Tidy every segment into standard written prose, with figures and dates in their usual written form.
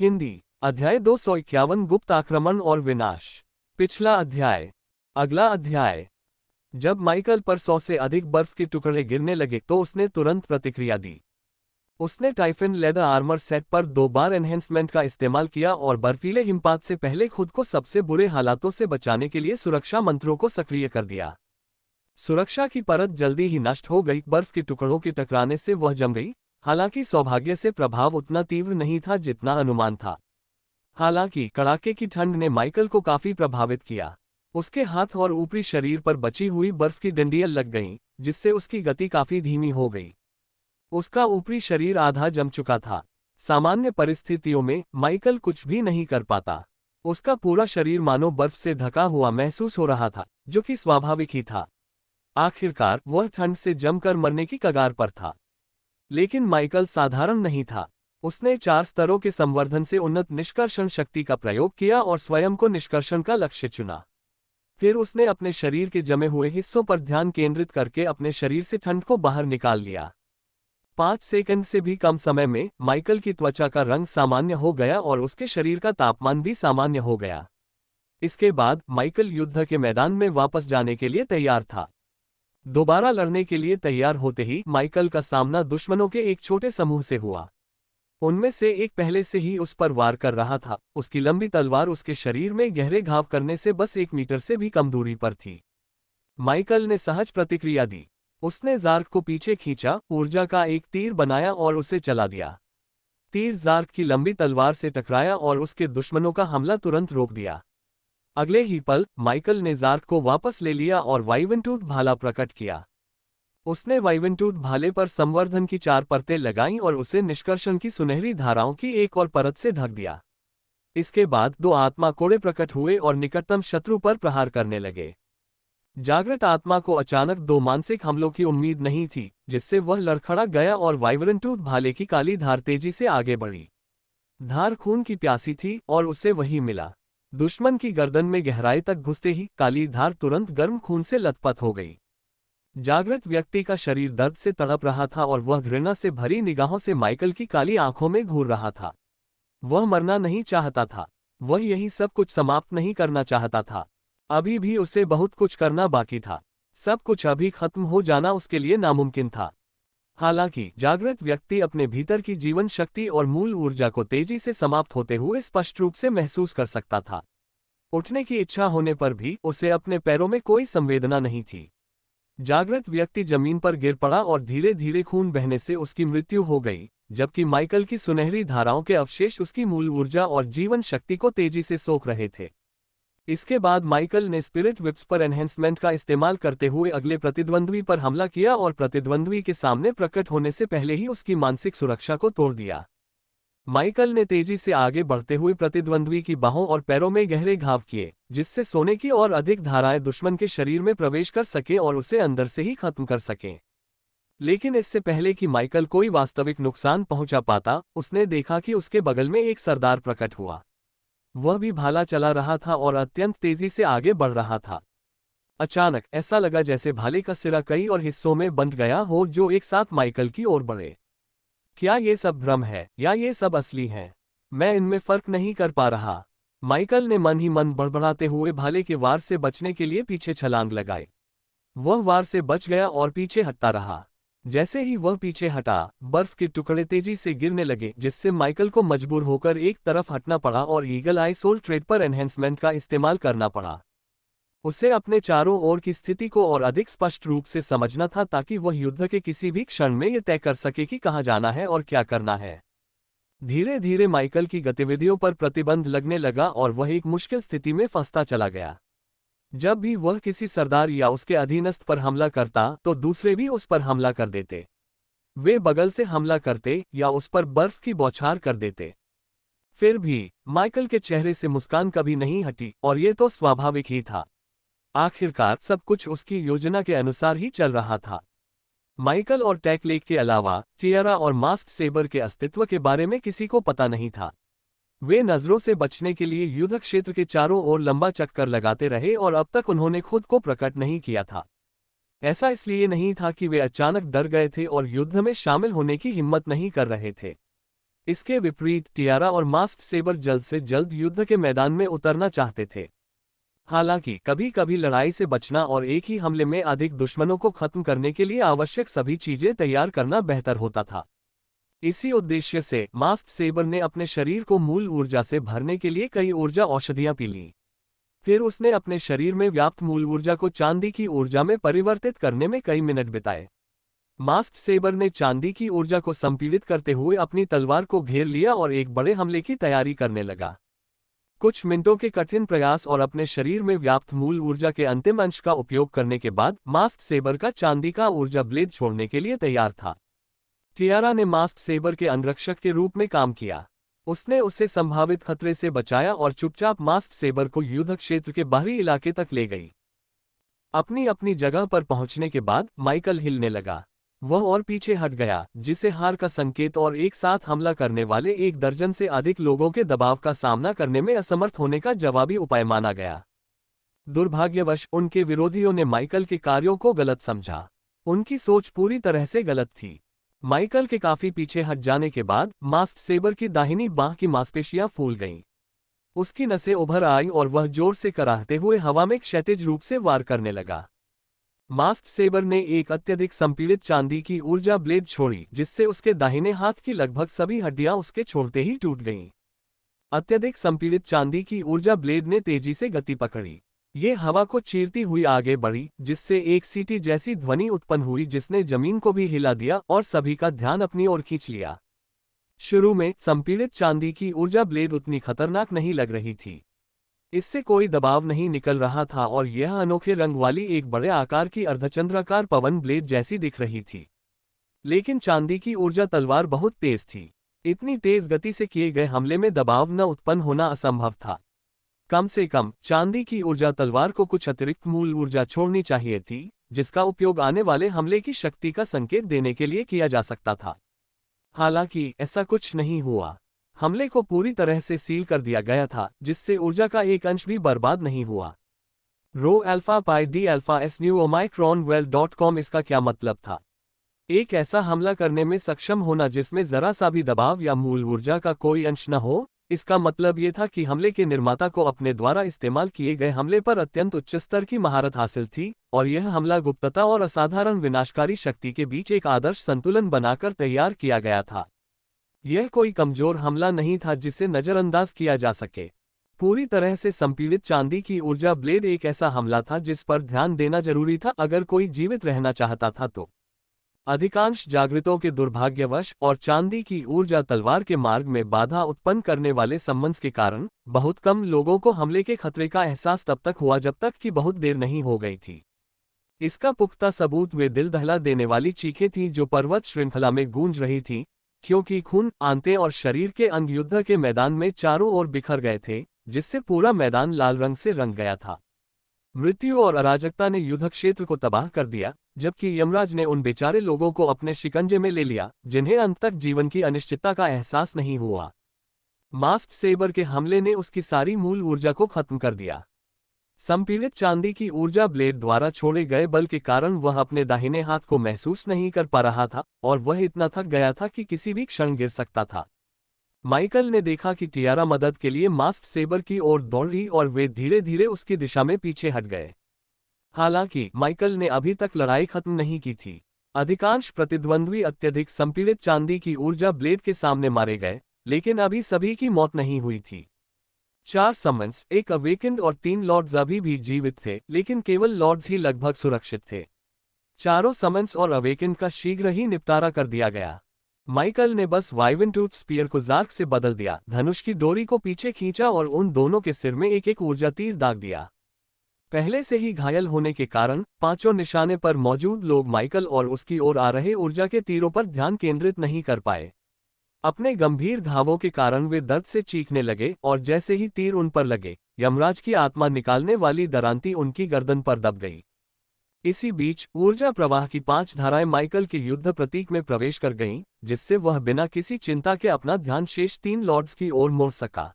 हिंदी अध्याय 251 गुप्त आक्रमण और विनाश। पिछला अध्याय। अगला अध्याय। जब माइकल पर 100 से अधिक बर्फ के टुकड़े गिरने लगे तो उसने तुरंत प्रतिक्रिया दी। उसने टाइफिन लेदर आर्मर सेट पर 2 बार एनहेंसमेंट का इस्तेमाल किया और बर्फीले हिमपात से पहले खुद को सबसे बुरे हालातों से बचाने के लिए सुरक्षा मंत्रों को सक्रिय कर दिया। सुरक्षा की परत जल्दी ही नष्ट हो गई। बर्फ के टुकड़ों के टकराने से वह जम गई। हालांकि सौभाग्य से प्रभाव उतना तीव्र नहीं था जितना अनुमान था। हालांकि कड़ाके की ठंड ने माइकल को काफी प्रभावित किया। उसके हाथ और ऊपरी शरीर पर बची हुई बर्फ की डंडियां लग गईं, जिससे उसकी गति काफी धीमी हो गई। उसका ऊपरी शरीर आधा जम चुका था। सामान्य परिस्थितियों में माइकल कुछ भी नहीं कर पाता। उसका पूरा शरीर मानो बर्फ से ढका हुआ महसूस हो रहा था, जो कि स्वाभाविक ही था। आखिरकार वह ठंड से जमकर मरने की कगार पर था। लेकिन माइकल साधारण नहीं था। उसने 4 स्तरों के संवर्धन से उन्नत निष्कर्षण शक्ति का प्रयोग किया और स्वयं को निष्कर्षण का लक्ष्य चुना। फिर उसने अपने शरीर के जमे हुए हिस्सों पर ध्यान केंद्रित करके अपने शरीर से ठंड को बाहर निकाल लिया। 5 सेकंड से भी कम समय में माइकल की त्वचा का रंग सामान्य हो गया और उसके शरीर का तापमान भी सामान्य हो गया। इसके बाद माइकल युद्ध के मैदान में वापस जाने के लिए तैयार था। दोबारा लड़ने के लिए तैयार होते ही माइकल का सामना दुश्मनों के एक छोटे समूह से हुआ। उनमें से एक पहले से ही उस पर वार कर रहा था। उसकी लंबी तलवार उसके शरीर में गहरे घाव करने से बस 1 मीटर से भी कम दूरी पर थी। माइकल ने सहज प्रतिक्रिया दी। उसने जार्क को पीछे खींचा, ऊर्जा का एक तीर बनाया और उसे चला दिया। तीर जार्क की लंबी तलवार से टकराया और उसके दुश्मनों का हमला तुरंत रोक दिया। अगले ही पल माइकल ने जार्क को वापस ले लिया और वाइवेंटूथ भाला प्रकट किया। उसने वाइवेंटूथ भाले पर संवर्धन की 4 परतें लगाईं और उसे निष्कर्षण की सुनहरी धाराओं की एक और परत से ढक दिया। इसके बाद 2 आत्मा कोड़े प्रकट हुए और निकटतम शत्रु पर प्रहार करने लगे। जागृत आत्मा को अचानक 2 मानसिक हमलों की उम्मीद नहीं थी, जिससे वह लड़खड़ा गया और वाइवेंटूथ भाले की काली धार तेजी से आगे बढ़ी। धार खून की प्यासी थी और उसे वही मिला। दुश्मन की गर्दन में गहराई तक घुसते ही काली धार तुरंत गर्म खून से लथपथ हो गई। जागृत व्यक्ति का शरीर दर्द से तड़प रहा था और वह घृणा से भरी निगाहों से माइकल की काली आंखों में घूर रहा था। वह मरना नहीं चाहता था। वह यही सब कुछ समाप्त नहीं करना चाहता था। अभी भी उसे बहुत कुछ करना बाकी था। सब कुछ अभी खत्म हो जाना उसके लिए नामुमकिन था। हालांकि जागृत व्यक्ति अपने भीतर की जीवन शक्ति और मूल ऊर्जा को तेजी से समाप्त होते हुए स्पष्ट रूप से महसूस कर सकता था। उठने की इच्छा होने पर भी उसे अपने पैरों में कोई संवेदना नहीं थी। जागृत व्यक्ति जमीन पर गिर पड़ा और धीरे धीरे खून बहने से उसकी मृत्यु हो गई, जबकि माइकल की सुनहरी धाराओं के अवशेष उसकी मूल ऊर्जा और जीवन शक्ति को तेजी से सोख रहे थे। इसके बाद माइकल ने स्पिरिट विप्स पर एनहेंसमेंट का इस्तेमाल करते हुए अगले प्रतिद्वंद्वी पर हमला किया और प्रतिद्वंद्वी के सामने प्रकट होने से पहले ही उसकी मानसिक सुरक्षा को तोड़ दिया। माइकल ने तेजी से आगे बढ़ते हुए प्रतिद्वंद्वी की बाहों और पैरों में गहरे घाव किए, जिससे सोने की और अधिक धाराएं दुश्मन के शरीर में प्रवेश कर सके और उसे अंदर से ही खत्म कर सकें। लेकिन इससे पहले कि माइकल कोई वास्तविक नुकसान पहुंचा पाता, उसने देखा कि उसके बगल में एक सरदार प्रकट हुआ। वह भी भाला चला रहा था और अत्यंत तेजी से आगे बढ़ रहा था। अचानक ऐसा लगा जैसे भाले का सिरा कई और हिस्सों में बंट गया हो जो एक साथ माइकल की ओर बढ़े। क्या ये सब भ्रम है या ये सब असली है? मैं इनमें फर्क नहीं कर पा रहा। माइकल ने मन ही मन बड़बड़ाते हुए भाले के वार से बचने के लिए पीछे छलांग लगाई। वह वार से बच गया और पीछे हटता रहा। जैसे ही वह पीछे हटा, बर्फ के टुकड़े तेजी से गिरने लगे, जिससे माइकल को मजबूर होकर एक तरफ हटना पड़ा और ईगल आई सोल ट्रेड पर एनहेंसमेंट का इस्तेमाल करना पड़ा। उसे अपने चारों ओर की स्थिति को और अधिक स्पष्ट रूप से समझना था ताकि वह युद्ध के किसी भी क्षण में यह तय कर सके कि कहाँ जाना है और क्या करना है। धीरे धीरे माइकल की गतिविधियों पर प्रतिबंध लगने लगा और वह एक मुश्किल स्थिति में फंसता चला गया। जब भी वह किसी सरदार या उसके अधीनस्थ पर हमला करता तो दूसरे भी उस पर हमला कर देते। वे बगल से हमला करते या उस पर बर्फ की बौछार कर देते। फिर भी माइकल के चेहरे से मुस्कान कभी नहीं हटी और ये तो स्वाभाविक ही था। आखिरकार सब कुछ उसकी योजना के अनुसार ही चल रहा था। माइकल और टैकलेक के अलावा टियारा और मास्क सेबर के अस्तित्व के बारे में किसी को पता नहीं था। वे नजरों से बचने के लिए युद्ध क्षेत्र के चारों ओर लंबा चक्कर लगाते रहे और अब तक उन्होंने खुद को प्रकट नहीं किया था। ऐसा इसलिए नहीं था कि वे अचानक डर गए थे और युद्ध में शामिल होने की हिम्मत नहीं कर रहे थे। इसके विपरीत टियारा और मास्क्ड सेबर जल्द से जल्द युद्ध के मैदान में उतरना चाहते थे। हालांकि कभी कभी लड़ाई से बचना और एक ही हमले में अधिक दुश्मनों को खत्म करने के लिए आवश्यक सभी चीजें तैयार करना बेहतर होता था। इसी उद्देश्य से मास्क्ड सेबर ने अपने शरीर को मूल ऊर्जा से भरने के लिए कई ऊर्जा औषधियां पी लीं। फिर उसने अपने शरीर में व्याप्त मूल ऊर्जा को चांदी की ऊर्जा में परिवर्तित करने में कई मिनट बिताए। मास्क्ड सेबर ने चांदी की ऊर्जा को संपीड़ित करते हुए अपनी तलवार को घेर लिया और एक बड़े हमले की तैयारी करने लगा। कुछ मिनटों के कठिन प्रयास और अपने शरीर में व्याप्त मूल ऊर्जा के अंतिम अंश का उपयोग करने के बाद मास्क्ड सेबर का चांदी का ऊर्जा ब्लेड छोड़ने के लिए तैयार था। टियारा ने मास्क्ड सेबर के अंगरक्षक के रूप में काम किया। उसने उसे संभावित खतरे से बचाया और चुपचाप मास्क्ड सेबर को युद्ध क्षेत्र के बाहरी इलाके तक ले गई। अपनी अपनी जगह पर पहुंचने के बाद माइकल हिलने लगा। वह और पीछे हट गया, जिसे हार का संकेत और एक साथ हमला करने वाले 1 दर्जन से अधिक लोगों के दबाव का सामना करने में असमर्थ होने का जवाबी उपाय माना गया। दुर्भाग्यवश उनके विरोधियों ने माइकल के कार्यों को गलत समझा। उनकी सोच पूरी तरह से गलत थी। माइकल के काफी पीछे हट जाने के बाद मास्क्ड सेबर की दाहिनी बांह की मांसपेशियां फूल गईं। उसकी नसें उभर आईं और वह जोर से कराहते हुए हवा में क्षैतिज रूप से वार करने लगा। मास्क्ड सेबर ने एक अत्यधिक संपीड़ित चांदी की ऊर्जा ब्लेड छोड़ी, जिससे उसके दाहिने हाथ की लगभग सभी हड्डियां उसके छोड़ते ही टूट गईं। अत्यधिक संपीड़ित चांदी की ऊर्जा ब्लेड ने तेजी से गति पकड़ी। ये हवा को चीरती हुई आगे बढ़ी, जिससे एक सीटी जैसी ध्वनि उत्पन्न हुई जिसने जमीन को भी हिला दिया और सभी का ध्यान अपनी ओर खींच लिया। शुरू में संपीड़ित चांदी की ऊर्जा ब्लेड उतनी खतरनाक नहीं लग रही थी। इससे कोई दबाव नहीं निकल रहा था और यह अनोखे रंग वाली एक बड़े आकार की अर्धचंद्राकार पवन ब्लेड जैसी दिख रही थी। लेकिन चांदी की ऊर्जा तलवार बहुत तेज थी। इतनी तेज गति से किए गए हमले में दबाव न उत्पन्न होना असंभव था। कम से कम चांदी की ऊर्जा तलवार को कुछ अतिरिक्त मूल ऊर्जा छोड़नी चाहिए थी, जिसका उपयोग आने वाले हमले की शक्ति का संकेत देने के लिए किया जा सकता था। हालांकि ऐसा कुछ नहीं हुआ। हमले को पूरी तरह से सील कर दिया गया था, जिससे ऊर्जा का एक अंश भी बर्बाद नहीं हुआ। रो अल्फा पाई D alpha S new omicronwell.com इसका क्या मतलब था? एक ऐसा हमला करने में सक्षम होना जिसमें जरा सा भी दबाव या मूल ऊर्जा का कोई अंश न हो। इसका मतलब ये था कि हमले के निर्माता को अपने द्वारा इस्तेमाल किए गए हमले पर अत्यंत उच्च स्तर की महारत हासिल थी, और यह हमला गुप्तता और असाधारण विनाशकारी शक्ति के बीच एक आदर्श संतुलन बनाकर तैयार किया गया था। यह कोई कमजोर हमला नहीं था जिसे नजरअंदाज किया जा सके। पूरी तरह से संपीड़ित चांदी की ऊर्जा ब्लेड एक ऐसा हमला था जिस पर ध्यान देना जरूरी था अगर कोई जीवित रहना चाहता था तो। अधिकांश जागृतों के दुर्भाग्यवश और चांदी की ऊर्जा तलवार के मार्ग में बाधा उत्पन्न करने वाले संबंध के कारण बहुत कम लोगों को हमले के खतरे का एहसास तब तक हुआ जब तक कि बहुत देर नहीं हो गई थी। इसका पुख्ता सबूत वे दिल दहला देने वाली चीखें थीं जो पर्वत श्रृंखला में गूंज रही थीं, क्योंकि खून, आंतें और शरीर के अंग युद्ध के मैदान में चारों ओर बिखर गए थे, जिससे पूरा मैदान लाल रंग से रंग गया था। मृत्यु और अराजकता ने युद्ध क्षेत्र को तबाह कर दिया, जबकि यमराज ने उन बेचारे लोगों को अपने शिकंजे में ले लिया जिन्हें अंत तक जीवन की अनिश्चितता का एहसास नहीं हुआ। मास्क्ड सेबर के हमले ने उसकी सारी मूल ऊर्जा को खत्म कर दिया। संपीड़ित चांदी की ऊर्जा ब्लेड द्वारा छोड़े गए बल के कारण वह अपने दाहिने हाथ को महसूस नहीं कर पा रहा था और वह इतना थक गया था कि किसी भी क्षण गिर सकता था। माइकल ने देखा कि टियारा मदद के लिए मास्क्ड सेबर की ओर दौड़ रही और वे धीरे धीरे उसकी दिशा में पीछे हट गए। हालांकि माइकल ने अभी तक लड़ाई खत्म नहीं की थी। अधिकांश प्रतिद्वंद्वी अत्यधिक संपीड़ित चांदी की ऊर्जा ब्लेड के सामने मारे गए, लेकिन अभी सभी की मौत नहीं हुई थी। 4 समन्स, 1 अवेकेंड और 3 लॉर्ड्स अभी भी जीवित थे, लेकिन केवल लॉर्ड्स ही लगभग सुरक्षित थे। चारों समन्स और अवेकेंड का शीघ्र ही निपटारा कर दिया गया। माइकल ने बस वाइवेंटूथ स्पीयर को जार्क से बदल दिया, धनुष की डोरी को पीछे खींचा और उन दोनों के सिर में एक एक ऊर्जा तीर दाग दिया। पहले से ही घायल होने के कारण पांचों निशाने पर मौजूद लोग माइकल और उसकी ओर आ रहे ऊर्जा के तीरों पर ध्यान केंद्रित नहीं कर पाए। अपने गंभीर घावों के कारण वे दर्द से चीखने लगे और जैसे ही तीर उन पर लगे, यमराज की आत्मा निकालने वाली दरांती उनकी गर्दन पर दब गई। इसी बीच ऊर्जा प्रवाह की 5 धाराएं माइकल के युद्ध प्रतीक में प्रवेश कर गईं, जिससे वह बिना किसी चिंता के अपना ध्यान शेष 3 लॉर्ड्स की ओर मोड़ सका।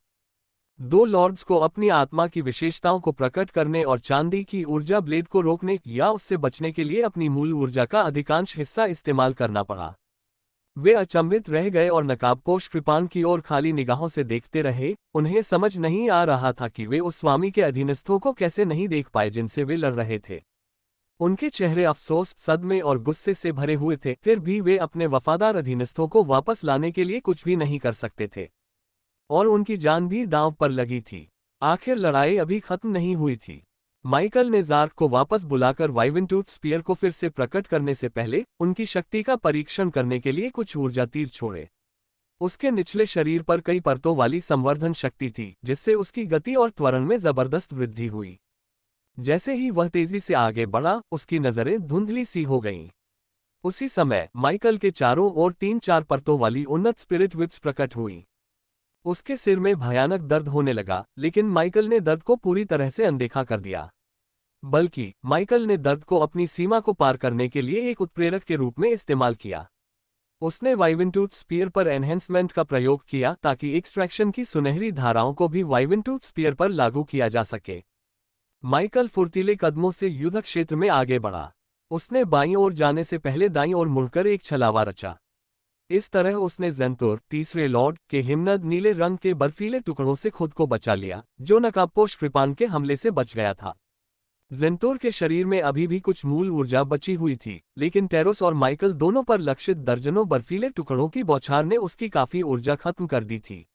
2 लॉर्ड्स को अपनी आत्मा की विशेषताओं को प्रकट करने और चांदी की ऊर्जा ब्लेड को रोकने या उससे बचने के लिए अपनी मूल ऊर्जा का अधिकांश हिस्सा इस्तेमाल करना पड़ा। वे अचंभित रह गए और नकाबपोश कृपाण की ओर खाली निगाहों से देखते रहे। उन्हें समझ नहीं आ रहा था कि वे उस स्वामी के अधीनस्थों को कैसे नहीं देख पाए जिनसे वे लड़ रहे थे। उनके चेहरे अफसोस, सदमे और गुस्से से भरे हुए थे, फिर भी वे अपने वफादार अधीनस्थों को वापस लाने के लिए कुछ भी नहीं कर सकते थे। और उनकी जान भी दांव पर लगी थी। आखिर लड़ाई अभी खत्म नहीं हुई थी। माइकल ने ज़ार्क को वापस बुलाकर वाइवेंटूथ स्पीयर को फिर से प्रकट करने से पहले उनकी शक्ति का परीक्षण करने के लिए कुछ ऊर्जा तीर छोड़े। उसके निचले शरीर पर कई परतों वाली संवर्धन शक्ति थी, जिससे उसकी गति और त्वरण में जबरदस्त वृद्धि हुई। जैसे ही वह तेजी से आगे बढ़ा, उसकी नजरें धुंधली सी हो गईं। उसी समय माइकल के चारों ओर 3-4 परतों वाली उन्नत स्पिरिट विप्स प्रकट हुई। उसके सिर में भयानक दर्द होने लगा, लेकिन माइकल ने दर्द को पूरी तरह से अनदेखा कर दिया। बल्कि माइकल ने दर्द को अपनी सीमा को पार करने के लिए एक उत्प्रेरक के रूप में इस्तेमाल किया। उसने वाइवेंटूथ स्पीयर पर एनहेंसमेंट का प्रयोग किया ताकि एक्सट्रैक्शन की सुनहरी धाराओं को भी वाइवेंटूथ स्पीयर पर लागू किया जा सके। माइकल फुर्तीले कदमों से युद्ध क्षेत्र में आगे बढ़ा। उसने बाईं ओर जाने से पहले दाईं ओर मुड़कर एक छलावा रचा। इस तरह उसने ज़ेंतुर, तीसरे लॉर्ड के हिमनद नीले रंग के बर्फीले टुकड़ों से खुद को बचा लिया, जो नकाबपोश कृपाण के हमले से बच गया था। ज़ेंतुर के शरीर में अभी भी कुछ मूल ऊर्जा बची हुई थी, लेकिन टेरोस और माइकल दोनों पर लक्षित दर्जनों बर्फीले टुकड़ों की बौछार ने उसकी काफी ऊर्जा खत्म कर दी थी।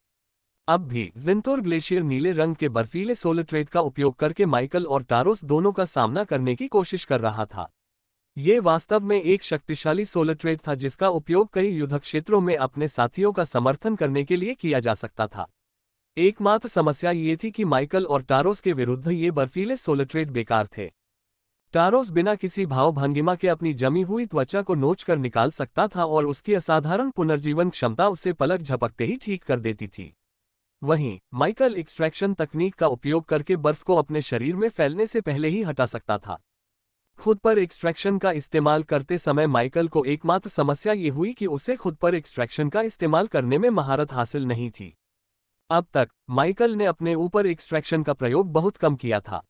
अब भी ज़ेंतुर ग्लेशियर नीले रंग के बर्फीले सोलट्रेट का उपयोग करके माइकल और टारोस दोनों का सामना करने की कोशिश कर रहा था। ये वास्तव में एक शक्तिशाली सोलट्रेट था जिसका उपयोग कई युद्ध क्षेत्रों में अपने साथियों का समर्थन करने के लिए किया जा सकता था। एकमात्र समस्या ये थी कि माइकल और टारोस के विरुद्ध ये बर्फीले सोलट्रेट बेकार थे। टारोस बिना किसी भाव भंगिमा के अपनी जमी हुई त्वचा को नोचकर निकाल सकता था और उसकी असाधारण पुनर्जीवन क्षमता उसे पलक झपकते ही ठीक कर देती थी। वहीं माइकल एक्सट्रैक्शन तकनीक का उपयोग करके बर्फ को अपने शरीर में फैलने से पहले ही हटा सकता था। खुद पर एक्सट्रैक्शन का इस्तेमाल करते समय माइकल को एकमात्र समस्या ये हुई कि उसे खुद पर एक्सट्रैक्शन का इस्तेमाल करने में महारत हासिल नहीं थी। अब तक माइकल ने अपने ऊपर एक्सट्रैक्शन का प्रयोग बहुत कम किया था।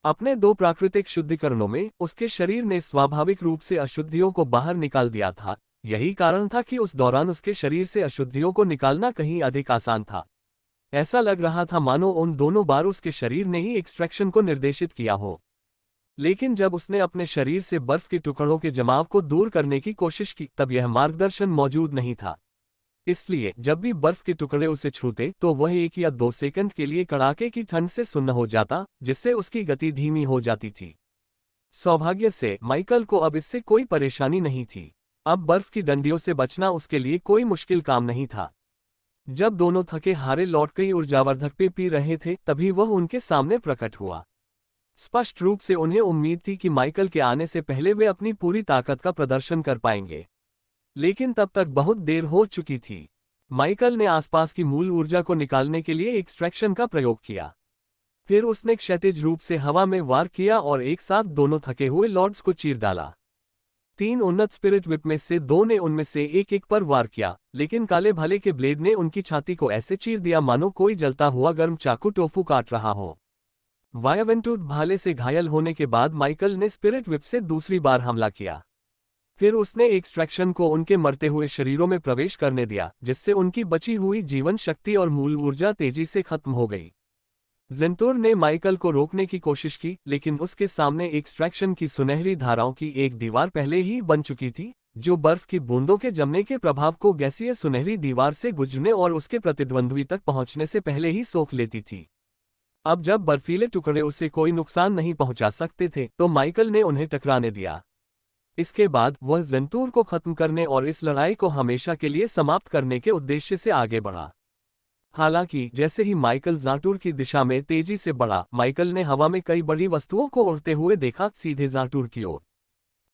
अपने 2 प्राकृतिक शुद्धिकरणों में उसके शरीर ने स्वाभाविक रूप से अशुद्धियों को बाहर निकाल दिया था। यही कारण था कि उस दौरान उसके शरीर से अशुद्धियों को निकालना कहीं अधिक आसान था। ऐसा लग रहा था मानो उन दोनों बार उसके शरीर ने ही एक्सट्रैक्शन को निर्देशित किया हो। लेकिन जब उसने अपने शरीर से बर्फ के टुकड़ों के जमाव को दूर करने की कोशिश की, तब यह मार्गदर्शन मौजूद नहीं था। इसलिए जब भी बर्फ के टुकड़े उसे छूते तो वह 1 या 2 सेकंड के लिए कड़ाके की ठंड से सुन्न हो जाता, जिससे उसकी गति धीमी हो जाती थी। सौभाग्य से माइकल को अब इससे कोई परेशानी नहीं थी। अब बर्फ की डंडियों से बचना उसके लिए कोई मुश्किल काम नहीं था। जब दोनों थके हारे लौट कई ऊर्जावर्धक पे पी रहे थे, तभी वह उनके सामने प्रकट हुआ। स्पष्ट रूप से उन्हें उम्मीद थी कि माइकल के आने से पहले वे अपनी पूरी ताकत का प्रदर्शन कर पाएंगे, लेकिन तब तक बहुत देर हो चुकी थी। माइकल ने आसपास की मूल ऊर्जा को निकालने के लिए एक्सट्रैक्शन का प्रयोग किया। फिर उसने क्षैतिज रूप से हवा में वार किया और एक साथ दोनों थके हुए लॉर्ड्स को चीर डाला। 3 उन्नत स्पिरिट विप में से 2 ने उनमें से एक पर वार किया, लेकिन काले भाले के ब्लेड ने उनकी छाती को ऐसे चीर दिया मानो कोई जलता हुआ गर्म चाकू टोफू काट रहा हो। वाइवेंटूथ भाले से घायल होने के बाद माइकल ने स्पिरिट विप से दूसरी बार हमला किया। फिर उसने एक्सट्रैक्शन को उनके मरते हुए शरीरों में प्रवेश करने दिया, जिससे उनकी बची हुई जीवन शक्ति और मूल ऊर्जा तेजी से खत्म हो गई। ज़ेंतुर ने माइकल को रोकने की कोशिश की, लेकिन उसके सामने एक्सट्रैक्शन की सुनहरी धाराओं की एक दीवार पहले ही बन चुकी थी, जो बर्फ की बूंदों के जमने के प्रभाव को गैसीय सुनहरी दीवार से गुजरने और उसके प्रतिद्वंद्वी तक पहुंचने से पहले ही सोख लेती थी। अब जब बर्फीले टुकड़े उसे कोई नुकसान नहीं पहुंचा सकते थे, तो माइकल ने उन्हें टकराने दिया। इसके बाद वह ज़ेंतुर को खत्म करने और इस लड़ाई को हमेशा के लिए समाप्त करने के उद्देश्य से आगे बढ़ा। हालांकि जैसे ही माइकल ज़ेंतुर की दिशा में तेजी से बढ़ा, माइकल ने हवा में कई बड़ी वस्तुओं को उड़ते हुए देखा, सीधे ज़ेंतुर की ओर।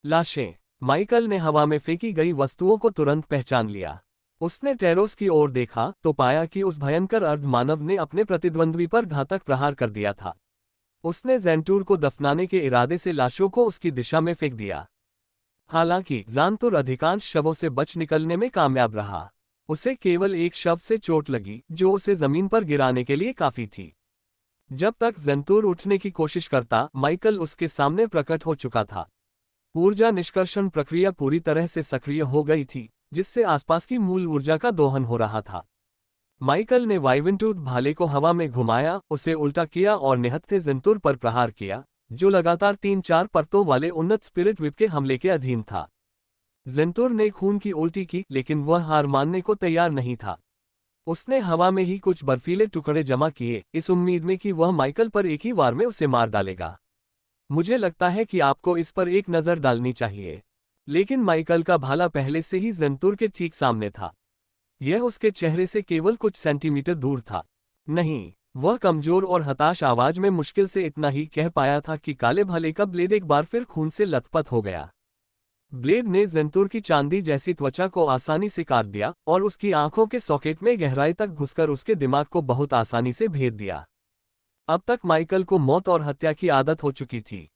लाशें। माइकल ने हवा में फेंकी गई वस्तुओं को तुरंत पहचान लिया। उसने टेरोस की ओर देखा तो पाया कि उस भयंकर अर्धमानव ने अपने प्रतिद्वंद्वी पर घातक प्रहार कर दिया था। उसने ज़ेंतुर को दफनाने के इरादे से लाशों को उसकी दिशा में फेंक दिया। हालांकि ज़ेंतुर अधिकांश शवों से बच निकलने में कामयाब रहा। उसे केवल एक शव से चोट लगी, जो उसे जमीन पर गिराने के लिए काफी थी। जब तक ज़ेंतुर उठने की कोशिश करता, माइकल उसके सामने प्रकट हो चुका था। ऊर्जा निष्कर्षण प्रक्रिया पूरी तरह से सक्रिय हो गई थी, जिससे आसपास की मूल ऊर्जा का दोहन हो रहा था। माइकल ने वाइवेंटूथ भाले को हवा में घुमाया, उसे उल्टा किया और निहत्थे ज़ेंतुर पर प्रहार किया, जो लगातार 3-4 परतों वाले उन्नत स्पिरिट विप के हमले के अधीन था। ज़ेंतुर ने खून की उल्टी की, लेकिन वह हार मानने को तैयार नहीं था। उसने हवा में ही कुछ बर्फीले टुकड़े जमा किए, इस उम्मीद में कि वह माइकल पर एक ही वार में उसे मार डालेगा। मुझे लगता है कि आपको इस पर एक नज़र डालनी चाहिए। लेकिन माइकल का भाला पहले से ही ज़ेंतुर के ठीक सामने था। यह उसके चेहरे से केवल कुछ सेंटीमीटर दूर था। नहीं, वह कमजोर और हताश आवाज में मुश्किल से इतना ही कह पाया था कि काले भाले का ब्लेड एक बार फिर खून से लथपथ हो गया। ब्लेड ने ज़ेंतुर की चांदी जैसी त्वचा को आसानी से काट दिया और उसकी आंखों के सॉकेट में गहराई तक घुसकर उसके दिमाग को बहुत आसानी से भेद दिया। अब तक माइकल को मौत और हत्या की आदत हो चुकी थी।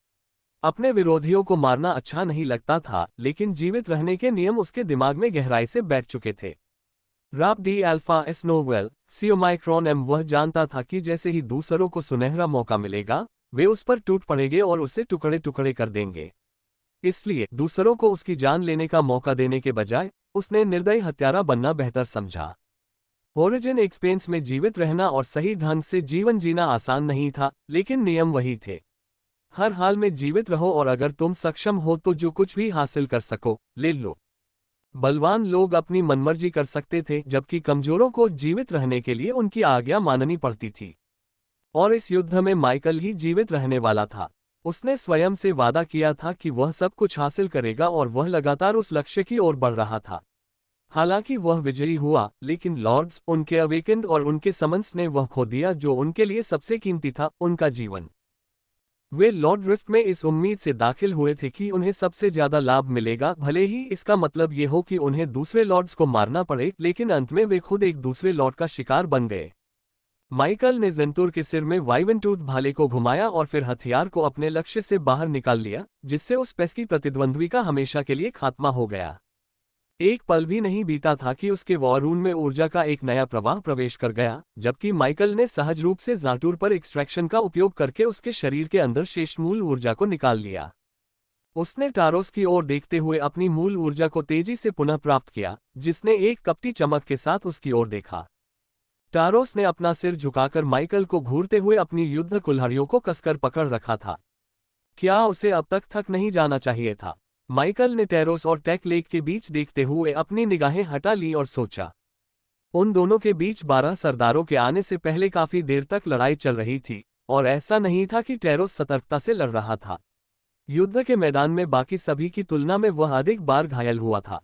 अपने विरोधियों को मारना अच्छा नहीं लगता था, लेकिन जीवित रहने के नियम उसके दिमाग में गहराई से बैठ चुके थे। राप डी अल्फा एस नोवेल सियोमाइक्रोन एम, वह जानता था कि जैसे ही दूसरों को सुनहरा मौका मिलेगा, वे उस पर टूट पड़ेंगे और उसे टुकड़े टुकड़े कर देंगे। इसलिए दूसरों को उसकी जान लेने का मौका देने के बजाय उसने निर्दयी हत्यारा बनना बेहतर समझा। ओरिजिन एक्सपेंस में जीवित रहना और सही ढंग से जीवन जीना आसान नहीं था, लेकिन नियम वही थे। हर हाल में जीवित रहो और अगर तुम सक्षम हो तो जो कुछ भी हासिल कर सको ले लो। बलवान लोग अपनी मनमर्जी कर सकते थे, जबकि कमजोरों को जीवित रहने के लिए उनकी आज्ञा माननी पड़ती थी। और इस युद्ध में माइकल ही जीवित रहने वाला था। उसने स्वयं से वादा किया था कि वह सब कुछ हासिल करेगा और वह लगातार उस लक्ष्य की ओर बढ़ रहा था। हालांकि वह विजयी हुआ, लेकिन लॉर्ड्स, उनके अवेकेंड और उनके समन्स ने वह खो दिया जो उनके लिए सबसे कीमती था, उनका जीवन। वे लॉर्ड रिफ्ट में इस उम्मीद से दाखिल हुए थे कि उन्हें सबसे ज्यादा लाभ मिलेगा, भले ही इसका मतलब ये हो कि उन्हें दूसरे लॉर्ड्स को मारना पड़े, लेकिन अंत में वे खुद एक दूसरे लॉर्ड का शिकार बन गए। माइकल ने ज़ेंतुर के सिर में वाइवेंटूथ भाले को घुमाया और फिर हथियार को अपने लक्ष्य से बाहर निकाल लिया, जिससे उस पेस्की प्रतिद्वंद्वी का हमेशा के लिए खात्मा हो गया। एक पल भी नहीं बीता था कि उसके वॉरून में ऊर्जा का एक नया प्रवाह प्रवेश कर गया, जबकि माइकल ने सहज रूप से ज़ाटूर पर एक्सट्रैक्शन का उपयोग करके उसके शरीर के अंदर शेष मूल ऊर्जा को निकाल लिया। उसने टारोस की ओर देखते हुए अपनी मूल ऊर्जा को तेजी से पुनः प्राप्त किया, जिसने एक कपटी चमक के साथ उसकी ओर देखा। टारोस ने अपना सिर झुकाकर माइकल को घूरते हुए अपनी युद्ध कुल्हाड़ियों को कसकर पकड़ रखा था। क्या उसे अब तक थक नहीं जाना चाहिए था? माइकल ने टेरोस और टेक लेक के बीच देखते हुए अपनी निगाहें हटा ली और सोचा। उन दोनों के बीच 12 सरदारों के आने से पहले काफी देर तक लड़ाई चल रही थी, और ऐसा नहीं था कि टेरोस सतर्कता से लड़ रहा था। युद्ध के मैदान में बाकी सभी की तुलना में वह अधिक बार घायल हुआ था।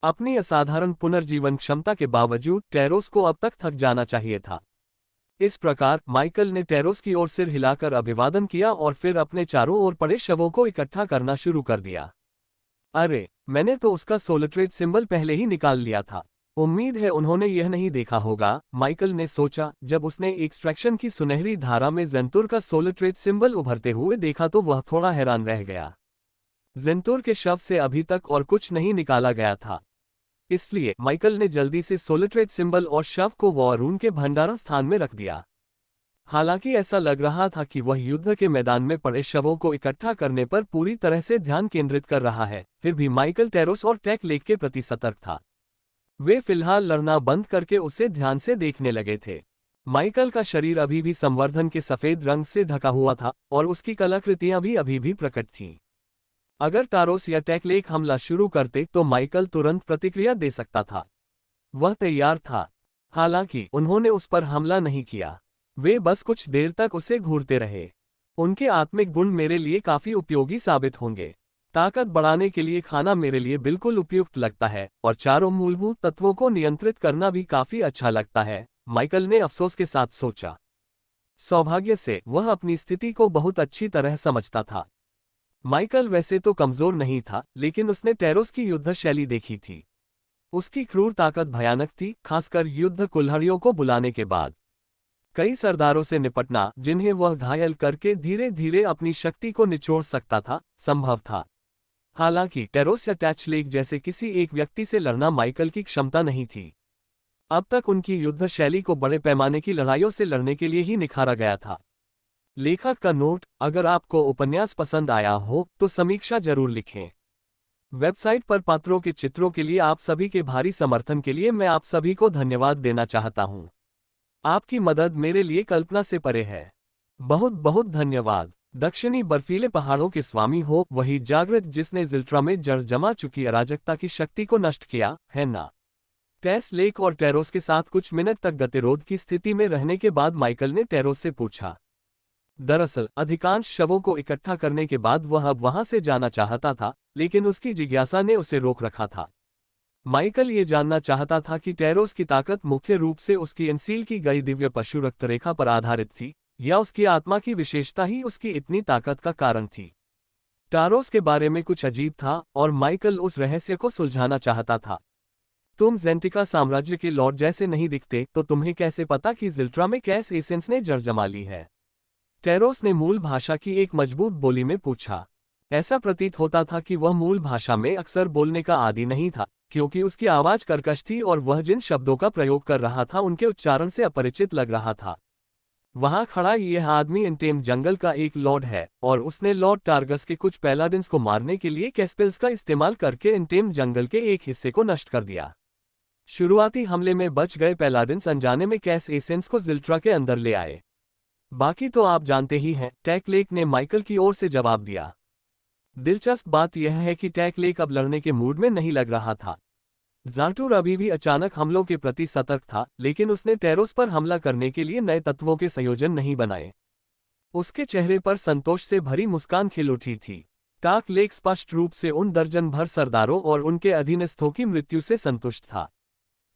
अपनी असाधारण पुनर्जीवन क्षमता के बावजूद टेरोस को अब तक थक जाना चाहिए था। इस प्रकार माइकल ने टेरोस की ओर सिर हिलाकर अभिवादन किया और फिर अपने चारों ओर पड़े शवों को इकट्ठा करना शुरू कर दिया। अरे, मैंने तो उसका सोलट्रेट सिंबल पहले ही निकाल लिया था। उम्मीद है उन्होंने यह नहीं देखा होगा, माइकल ने सोचा। जब उसने एक्सट्रैक्शन की सुनहरी धारा में ज़ेंतुर का सोलट्रेट सिंबल उभरते हुए देखा तो वह थोड़ा हैरान रह गया। ज़ेंतुर के शव से अभी तक और कुछ नहीं निकाला गया था। इसलिए माइकल ने जल्दी से सोलट्रेट सिंबल और शव को वॉरून के भंडारण स्थान में रख दिया। हालांकि ऐसा लग रहा था कि वह युद्ध के मैदान में पड़े शवों को इकट्ठा करने पर पूरी तरह से ध्यान केंद्रित कर रहा है, फिर भी माइकल टेरोस और टेक लेक के प्रति सतर्क था। वे फिलहाल लड़ना बंद करके उसे ध्यान से देखने लगे थे। माइकल का शरीर अभी भी संवर्धन के सफेद रंग से ढका हुआ था और उसकी कलाकृतियां भी अभी भी प्रकट थीं। अगर टारोस या टेक लेक हमला शुरू करते तो माइकल तुरंत प्रतिक्रिया दे सकता था। वह तैयार था। हालांकि उन्होंने उस पर हमला नहीं किया। वे बस कुछ देर तक उसे घूरते रहे। उनके आत्मिक गुण मेरे लिए काफी उपयोगी साबित होंगे। ताकत बढ़ाने के लिए खाना मेरे लिए बिल्कुल उपयुक्त लगता है, और चारों मूलभूत तत्वों को नियंत्रित करना भी काफी अच्छा लगता है, माइकल ने अफसोस के साथ सोचा। सौभाग्य से वह अपनी स्थिति को बहुत अच्छी तरह समझता था। माइकल वैसे तो कमजोर नहीं था, लेकिन उसने टेरोस की युद्ध शैली देखी थी। उसकी क्रूर ताकत भयानक थी, खासकर युद्ध कुल्हाड़ियों को बुलाने के बाद। कई सरदारों से निपटना, जिन्हें वह घायल करके धीरे धीरे अपनी शक्ति को निचोड़ सकता था, संभव था। हालांकि टेरोस या टैच लेक जैसे किसी एक व्यक्ति से लड़ना माइकल की क्षमता नहीं थी। अब तक उनकी युद्ध शैली को बड़े पैमाने की लड़ाइयों से लड़ने के लिए ही निखारा गया था। लेखक का नोट: अगर आपको उपन्यास पसंद आया हो तो समीक्षा जरूर लिखें। वेबसाइट पर पात्रों के चित्रों के लिए आप सभी के भारी समर्थन के लिए मैं आप सभी को धन्यवाद देना चाहता हूं। आपकी मदद मेरे लिए कल्पना से परे है। बहुत बहुत धन्यवाद। दक्षिणी बर्फीले पहाड़ों के स्वामी हो वही जागृत जिसने जिल्ट्रा में जड़ जमा चुकी अराजकता की शक्ति को नष्ट किया है ना। टेस लेक और टेरोस के साथ कुछ मिनट तक गतिरोध की स्थिति में रहने के बाद माइकल ने टेरोस से पूछा। दरअसल अधिकांश शवों को इकट्ठा करने के बाद वह अब वहां से जाना चाहता था, लेकिन उसकी जिज्ञासा ने उसे रोक रखा था। माइकल ये जानना चाहता था कि टेरोस की ताकत मुख्य रूप से उसकी इंसील की गई दिव्य पशु रक्तरेखा पर आधारित थी, या उसकी आत्मा की विशेषता ही उसकी इतनी ताकत का कारण थी। टारोस के बारे में कुछ अजीब था और माइकल उस रहस्य को सुलझाना चाहता था। तुम जेंटिका साम्राज्य के लॉर्ड जैसे नहीं दिखते, तो तुम्हें कैसे पता कि जिल्ट्रा में कैस एसेंस ने जड़ जमा ली है? टेरोस ने मूल भाषा की एक मजबूत बोली में पूछा। ऐसा प्रतीत होता था कि वह मूल भाषा में अक्सर बोलने का आदी नहीं था, क्योंकि उसकी आवाज कर्कश थी और वह जिन शब्दों का प्रयोग कर रहा था उनके उच्चारण से अपरिचित लग रहा था। वहां खड़ा यह आदमी एंटेम जंगल का एक लॉर्ड है, और उसने लॉर्ड टारगस के कुछ पैलाडिन्स को मारने के लिए कैस्पेल्स का इस्तेमाल करके एंटेम जंगल के एक हिस्से को नष्ट कर दिया। शुरुआती हमले में बच गए पैलाडिन्स अनजाने में कैस एसेंस को जिल्ट्रा के अंदर ले आए। बाकी तो आप जानते ही हैं, टैक लेक ने माइकल की ओर से जवाब दिया। दिलचस्प बात यह है कि टैक लेक अब लड़ने के मूड में नहीं लग रहा था। ज़ाटूर अभी भी अचानक हमलों के प्रति सतर्क था, लेकिन उसने टेरोस पर हमला करने के लिए नए तत्वों के संयोजन नहीं बनाए। उसके चेहरे पर संतोष से भरी मुस्कान खिल उठी थी। टाक लेक स्पष्ट रूप से उन दर्जन भर सरदारों और उनके अधीनस्थों की मृत्यु से संतुष्ट था।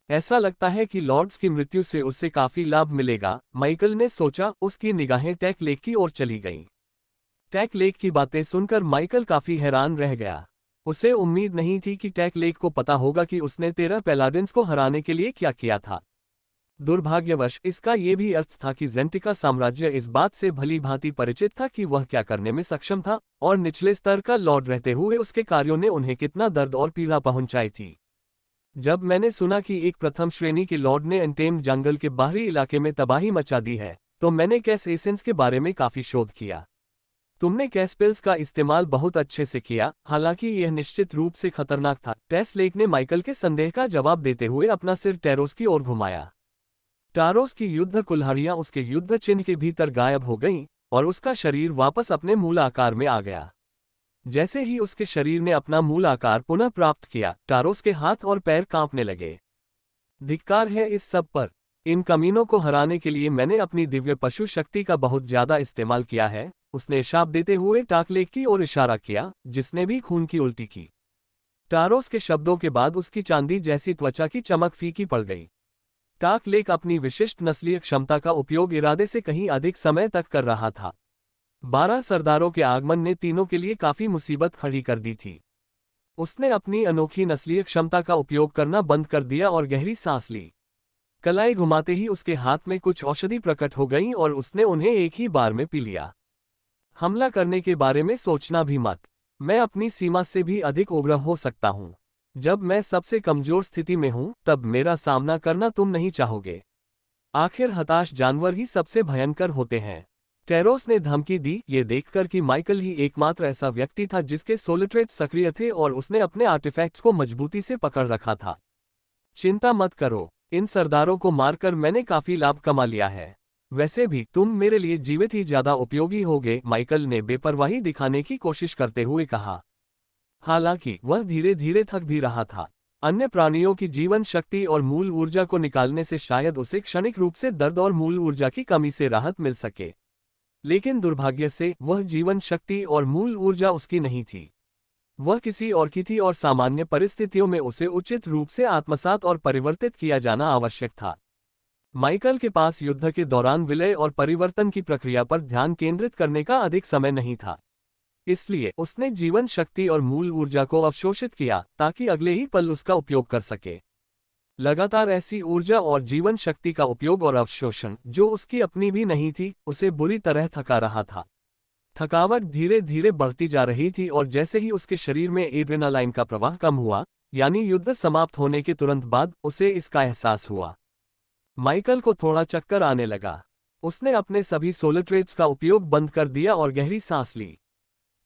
ऐसा लगता है कि लॉर्ड्स की मृत्यु से उससे काफी लाभ मिलेगा, माइकल ने सोचा। उसकी निगाहें टैक लेक की ओर चली गईं। टैक लेक की बातें सुनकर माइकल काफी हैरान रह गया। उसे उम्मीद नहीं थी कि टैक लेक को पता होगा कि उसने 13 पैलाडिन्स को हराने के लिए क्या किया था। दुर्भाग्यवश इसका ये भी अर्थ था कि जेंटिका साम्राज्य इस बात से भली भांति परिचित था कि वह क्या करने में सक्षम था, और निचले स्तर का लॉर्ड रहते हुए उसके कार्यों ने उन्हें कितना दर्द और पीड़ा पहुंचाई थी। जब मैंने सुना कि एक प्रथम श्रेणी के लॉर्ड ने एंटेम जंगल के बाहरी इलाके में तबाही मचा दी है, तो मैंने कैस एसेंस के बारे में काफी शोध किया। तुमने कैस्पेल्स का इस्तेमाल बहुत अच्छे से किया, हालांकि यह निश्चित रूप से खतरनाक था। टेस लेक ने माइकल के संदेह का जवाब देते हुए अपना सिर टेरोस की ओर घुमाया। टारोस की युद्ध कुल्हाड़ियां उसके युद्ध चिन्ह के भीतर गायब हो गईं, और उसका शरीर वापस अपने मूल आकार में आ गया। जैसे ही उसके शरीर ने अपना मूल आकार पुनः प्राप्त किया, टारोस के हाथ और पैर कांपने लगे। धिक्कार है इस सब पर। इन कमीनों को हराने के लिए मैंने अपनी दिव्य पशु शक्ति का बहुत ज्यादा इस्तेमाल किया है, उसने शाप देते हुए टाकलेक की ओर इशारा किया, जिसने भी खून की उल्टी की। टारोस के शब्दों के बाद उसकी चांदी जैसी त्वचा की चमक फीकी पड़ गई। टाकलेक अपनी विशिष्ट नस्लीय क्षमता का उपयोग इरादे से कहीं अधिक समय तक कर रहा था। 12 सरदारों के आगमन ने तीनों के लिए काफी मुसीबत खड़ी कर दी थी। उसने अपनी अनोखी नस्लीय क्षमता का उपयोग करना बंद कर दिया और गहरी सांस ली। कलाई घुमाते ही उसके हाथ में कुछ औषधि प्रकट हो गईं और उसने उन्हें एक ही बार में पी लिया। हमला करने के बारे में सोचना भी मत। मैं अपनी सीमा से भी अधिक उग्र हो सकता हूं। जब मैं सबसे कमजोर स्थिति में हूं, तब मेरा सामना करना तुम नहीं चाहोगे। आखिर हताश जानवर ही सबसे भयंकर होते हैं। टेरोस ने धमकी दी, ये देखकर कि माइकल ही एकमात्र ऐसा व्यक्ति था जिसके सोलिट्रेट सक्रिय थे और उसने अपने आर्टिफैक्ट्स को मजबूती से पकड़ रखा था। चिंता मत करो, इन सरदारों को मारकर मैंने काफी लाभ कमा लिया है। वैसे भी तुम मेरे लिए जीवित ही ज्यादा उपयोगी होगे, माइकल ने बेपरवाही दिखाने की कोशिश करते हुए कहा। हालांकि वह धीरे धीरे थक भी रहा था। अन्य प्राणियों की जीवन शक्ति और मूल ऊर्जा को निकालने से शायद उसे क्षणिक रूप से दर्द और मूल ऊर्जा की कमी से राहत मिल सके, लेकिन दुर्भाग्य से वह जीवन शक्ति और मूल ऊर्जा उसकी नहीं थी। वह किसी और की थी और सामान्य परिस्थितियों में उसे उचित रूप से आत्मसात और परिवर्तित किया जाना आवश्यक था। माइकल के पास युद्ध के दौरान विलय और परिवर्तन की प्रक्रिया पर ध्यान केंद्रित करने का अधिक समय नहीं था, इसलिए उसने जीवन शक्ति और मूल ऊर्जा को अवशोषित किया ताकि अगले ही पल उसका उपयोग कर सके। लगातार ऐसी ऊर्जा और जीवन शक्ति का उपयोग और अवशोषण, जो उसकी अपनी भी नहीं थी, उसे बुरी तरह थका रहा था। थकावट धीरे धीरे बढ़ती जा रही थी और जैसे ही उसके शरीर में एड्रेनालाइन का प्रवाह कम हुआ, यानी युद्ध समाप्त होने के तुरंत बाद, उसे इसका एहसास हुआ। माइकल को थोड़ा चक्कर आने लगा। उसने अपने सभी सोलिट्रेट्स का उपयोग बंद कर दिया और गहरी सांस ली।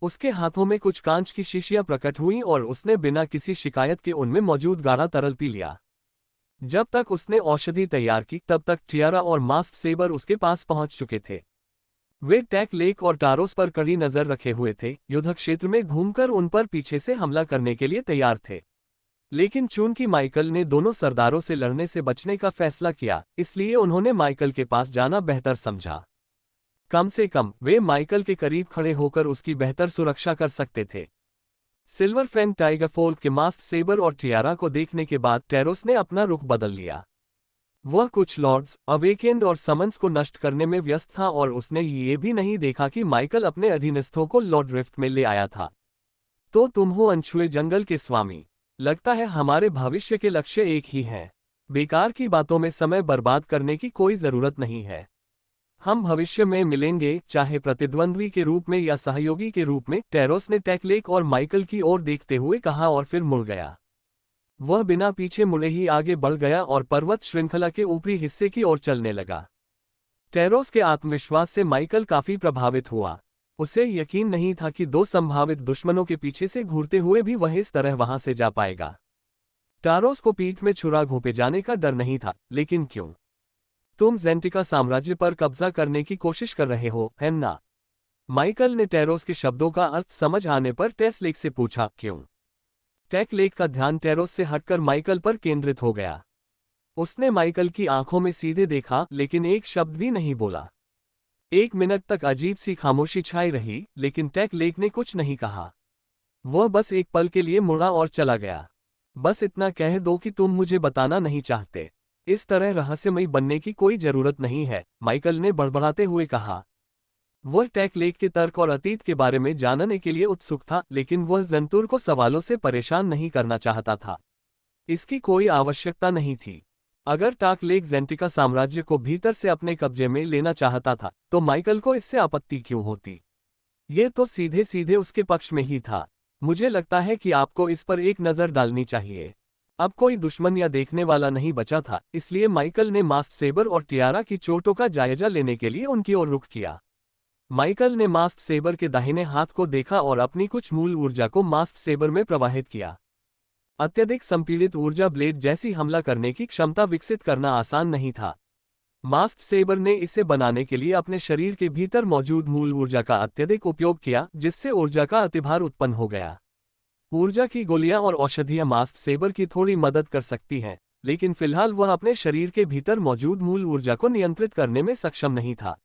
उसके हाथों में कुछ कांच की शीशियां प्रकट हुईं और उसने बिना किसी शिकायत के उनमें मौजूद गाढ़ा तरल पी लिया। जब तक उसने औषधि तैयार की तब तक टियारा और मास्क सेबर उसके पास पहुंच चुके थे। वे टैक लेक और टारोस पर कड़ी नजर रखे हुए थे, युद्ध क्षेत्र में घूमकर उन पर पीछे से हमला करने के लिए तैयार थे। लेकिन चूंकि माइकल ने दोनों सरदारों से लड़ने से बचने का फैसला किया, इसलिए उन्होंने माइकल के पास जाना बेहतर समझा। कम से कम वे माइकल के करीब खड़े होकर उसकी बेहतर सुरक्षा कर सकते थे। सिल्वर फैंग टाइगर फोल्क के मास्क सेबर और टियारा को देखने के बाद टेरोस ने अपना रुख बदल लिया। वह कुछ लॉर्ड्स, अवेकेंड और समन्स को नष्ट करने में व्यस्त था और उसने ये भी नहीं देखा कि माइकल अपने अधीनस्थों को लॉर्ड रिफ्ट में ले आया था। तो तुम हो अनछुए जंगल के स्वामी। लगता है हमारे भविष्य के लक्ष्य एक ही हैं। बेकार की बातों में समय बर्बाद करने की कोई जरूरत नहीं है। हम भविष्य में मिलेंगे, चाहे प्रतिद्वंद्वी के रूप में या सहयोगी के रूप में, टेरोस ने टैकलेक और माइकल की ओर देखते हुए कहा और फिर मुड़ गया। वह बिना पीछे मुड़े ही आगे बढ़ गया और पर्वत श्रृंखला के ऊपरी हिस्से की ओर चलने लगा। टेरोस के आत्मविश्वास से माइकल काफी प्रभावित हुआ। उसे यकीन नहीं था कि दो संभावित दुश्मनों के पीछे से घूरते हुए भी वह इस तरह वहां से जा पाएगा। टारोस को पीठ में छुरा घोंपे जाने का डर नहीं था, लेकिन क्यों? तुम ज़ेंटिका साम्राज्य पर कब्जा करने की कोशिश कर रहे हो, है ना? माइकल ने टेरोस के शब्दों का अर्थ समझ आने पर टेस्लेक से पूछा, क्यों? टैकलेक का ध्यान टेरोस से हटकर माइकल पर केंद्रित हो गया। उसने माइकल की आंखों में सीधे देखा, लेकिन एक शब्द भी नहीं बोला। 1 मिनट तक अजीब सी खामोशी छाई रही, लेकिन टैकलेक ने कुछ नहीं कहा। वह बस एक पल के लिए मुड़ा और चला गया। बस इतना कह दो कि तुम मुझे बताना नहीं चाहते। इस तरह रहस्यमयी बनने की कोई जरूरत नहीं है, माइकल ने बड़बड़ाते हुए कहा। वह टैकलेक के तर्क और अतीत के बारे में जानने के लिए उत्सुक था, लेकिन वह जंतुर को सवालों से परेशान नहीं करना चाहता था। इसकी कोई आवश्यकता नहीं थी। अगर टैकलेक ज़ेंटिका साम्राज्य को भीतर से अपने कब्जे में लेना चाहता था, तो माइकल को इससे आपत्ति क्यों होती? ये तो सीधे सीधे उसके पक्ष में ही था। मुझे लगता है कि आपको इस पर एक नज़र डालनी चाहिए। अब कोई दुश्मन या देखने वाला नहीं बचा था, इसलिए माइकल ने मास्क सेबर और टियारा की चोटों का जायजा लेने के लिए उनकी ओर रुख किया। माइकल ने मास्क सेबर के दाहिने हाथ को देखा और अपनी कुछ मूल ऊर्जा को मास्क सेबर में प्रवाहित किया। अत्यधिक संपीड़ित ऊर्जा ब्लेड जैसी हमला करने की क्षमता विकसित करना आसान नहीं था। मास्क सेबर ने इसे बनाने के लिए अपने शरीर के भीतर मौजूद मूल ऊर्जा का अत्यधिक उपयोग किया, जिससे ऊर्जा का अतिभार उत्पन्न हो गया। ऊर्जा की गोलियां और औषधियां मास्क सेबर की थोड़ी मदद कर सकती हैं, लेकिन फिलहाल वह अपने शरीर के भीतर मौजूद मूल ऊर्जा को नियंत्रित करने में सक्षम नहीं था।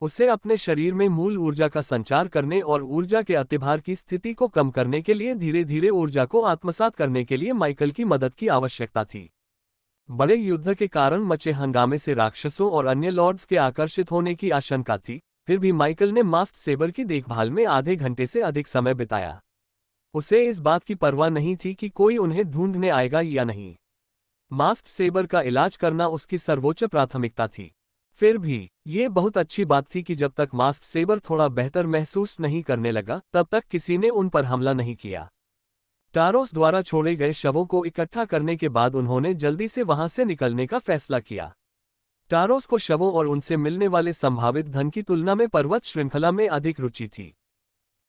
उसे अपने शरीर में मूल ऊर्जा का संचार करने और ऊर्जा के अतिभार की स्थिति को कम करने के लिए धीरे धीरे ऊर्जा को आत्मसात करने के लिए माइकल की मदद की आवश्यकता थी। बड़े युद्ध के कारण मचे हंगामे से राक्षसों और अन्य लॉर्ड्स के आकर्षित होने की आशंका थी, फिर भी माइकल ने मास्क सेबर की देखभाल में आधे घंटे से अधिक समय बिताया। उसे इस बात की परवाह नहीं थी कि कोई उन्हें ढूंढने आएगा या नहीं। मास्क सेबर का इलाज करना उसकी सर्वोच्च प्राथमिकता थी। फिर भी ये बहुत अच्छी बात थी कि जब तक मास्क सेबर थोड़ा बेहतर महसूस नहीं करने लगा, तब तक किसी ने उन पर हमला नहीं किया। टारोस द्वारा छोड़े गए शवों को इकट्ठा करने के बाद उन्होंने जल्दी से वहां से निकलने का फैसला किया। टारोस को शवों और उनसे मिलने वाले संभावित धन की तुलना में पर्वत श्रृंखला में अधिक रुचि थी।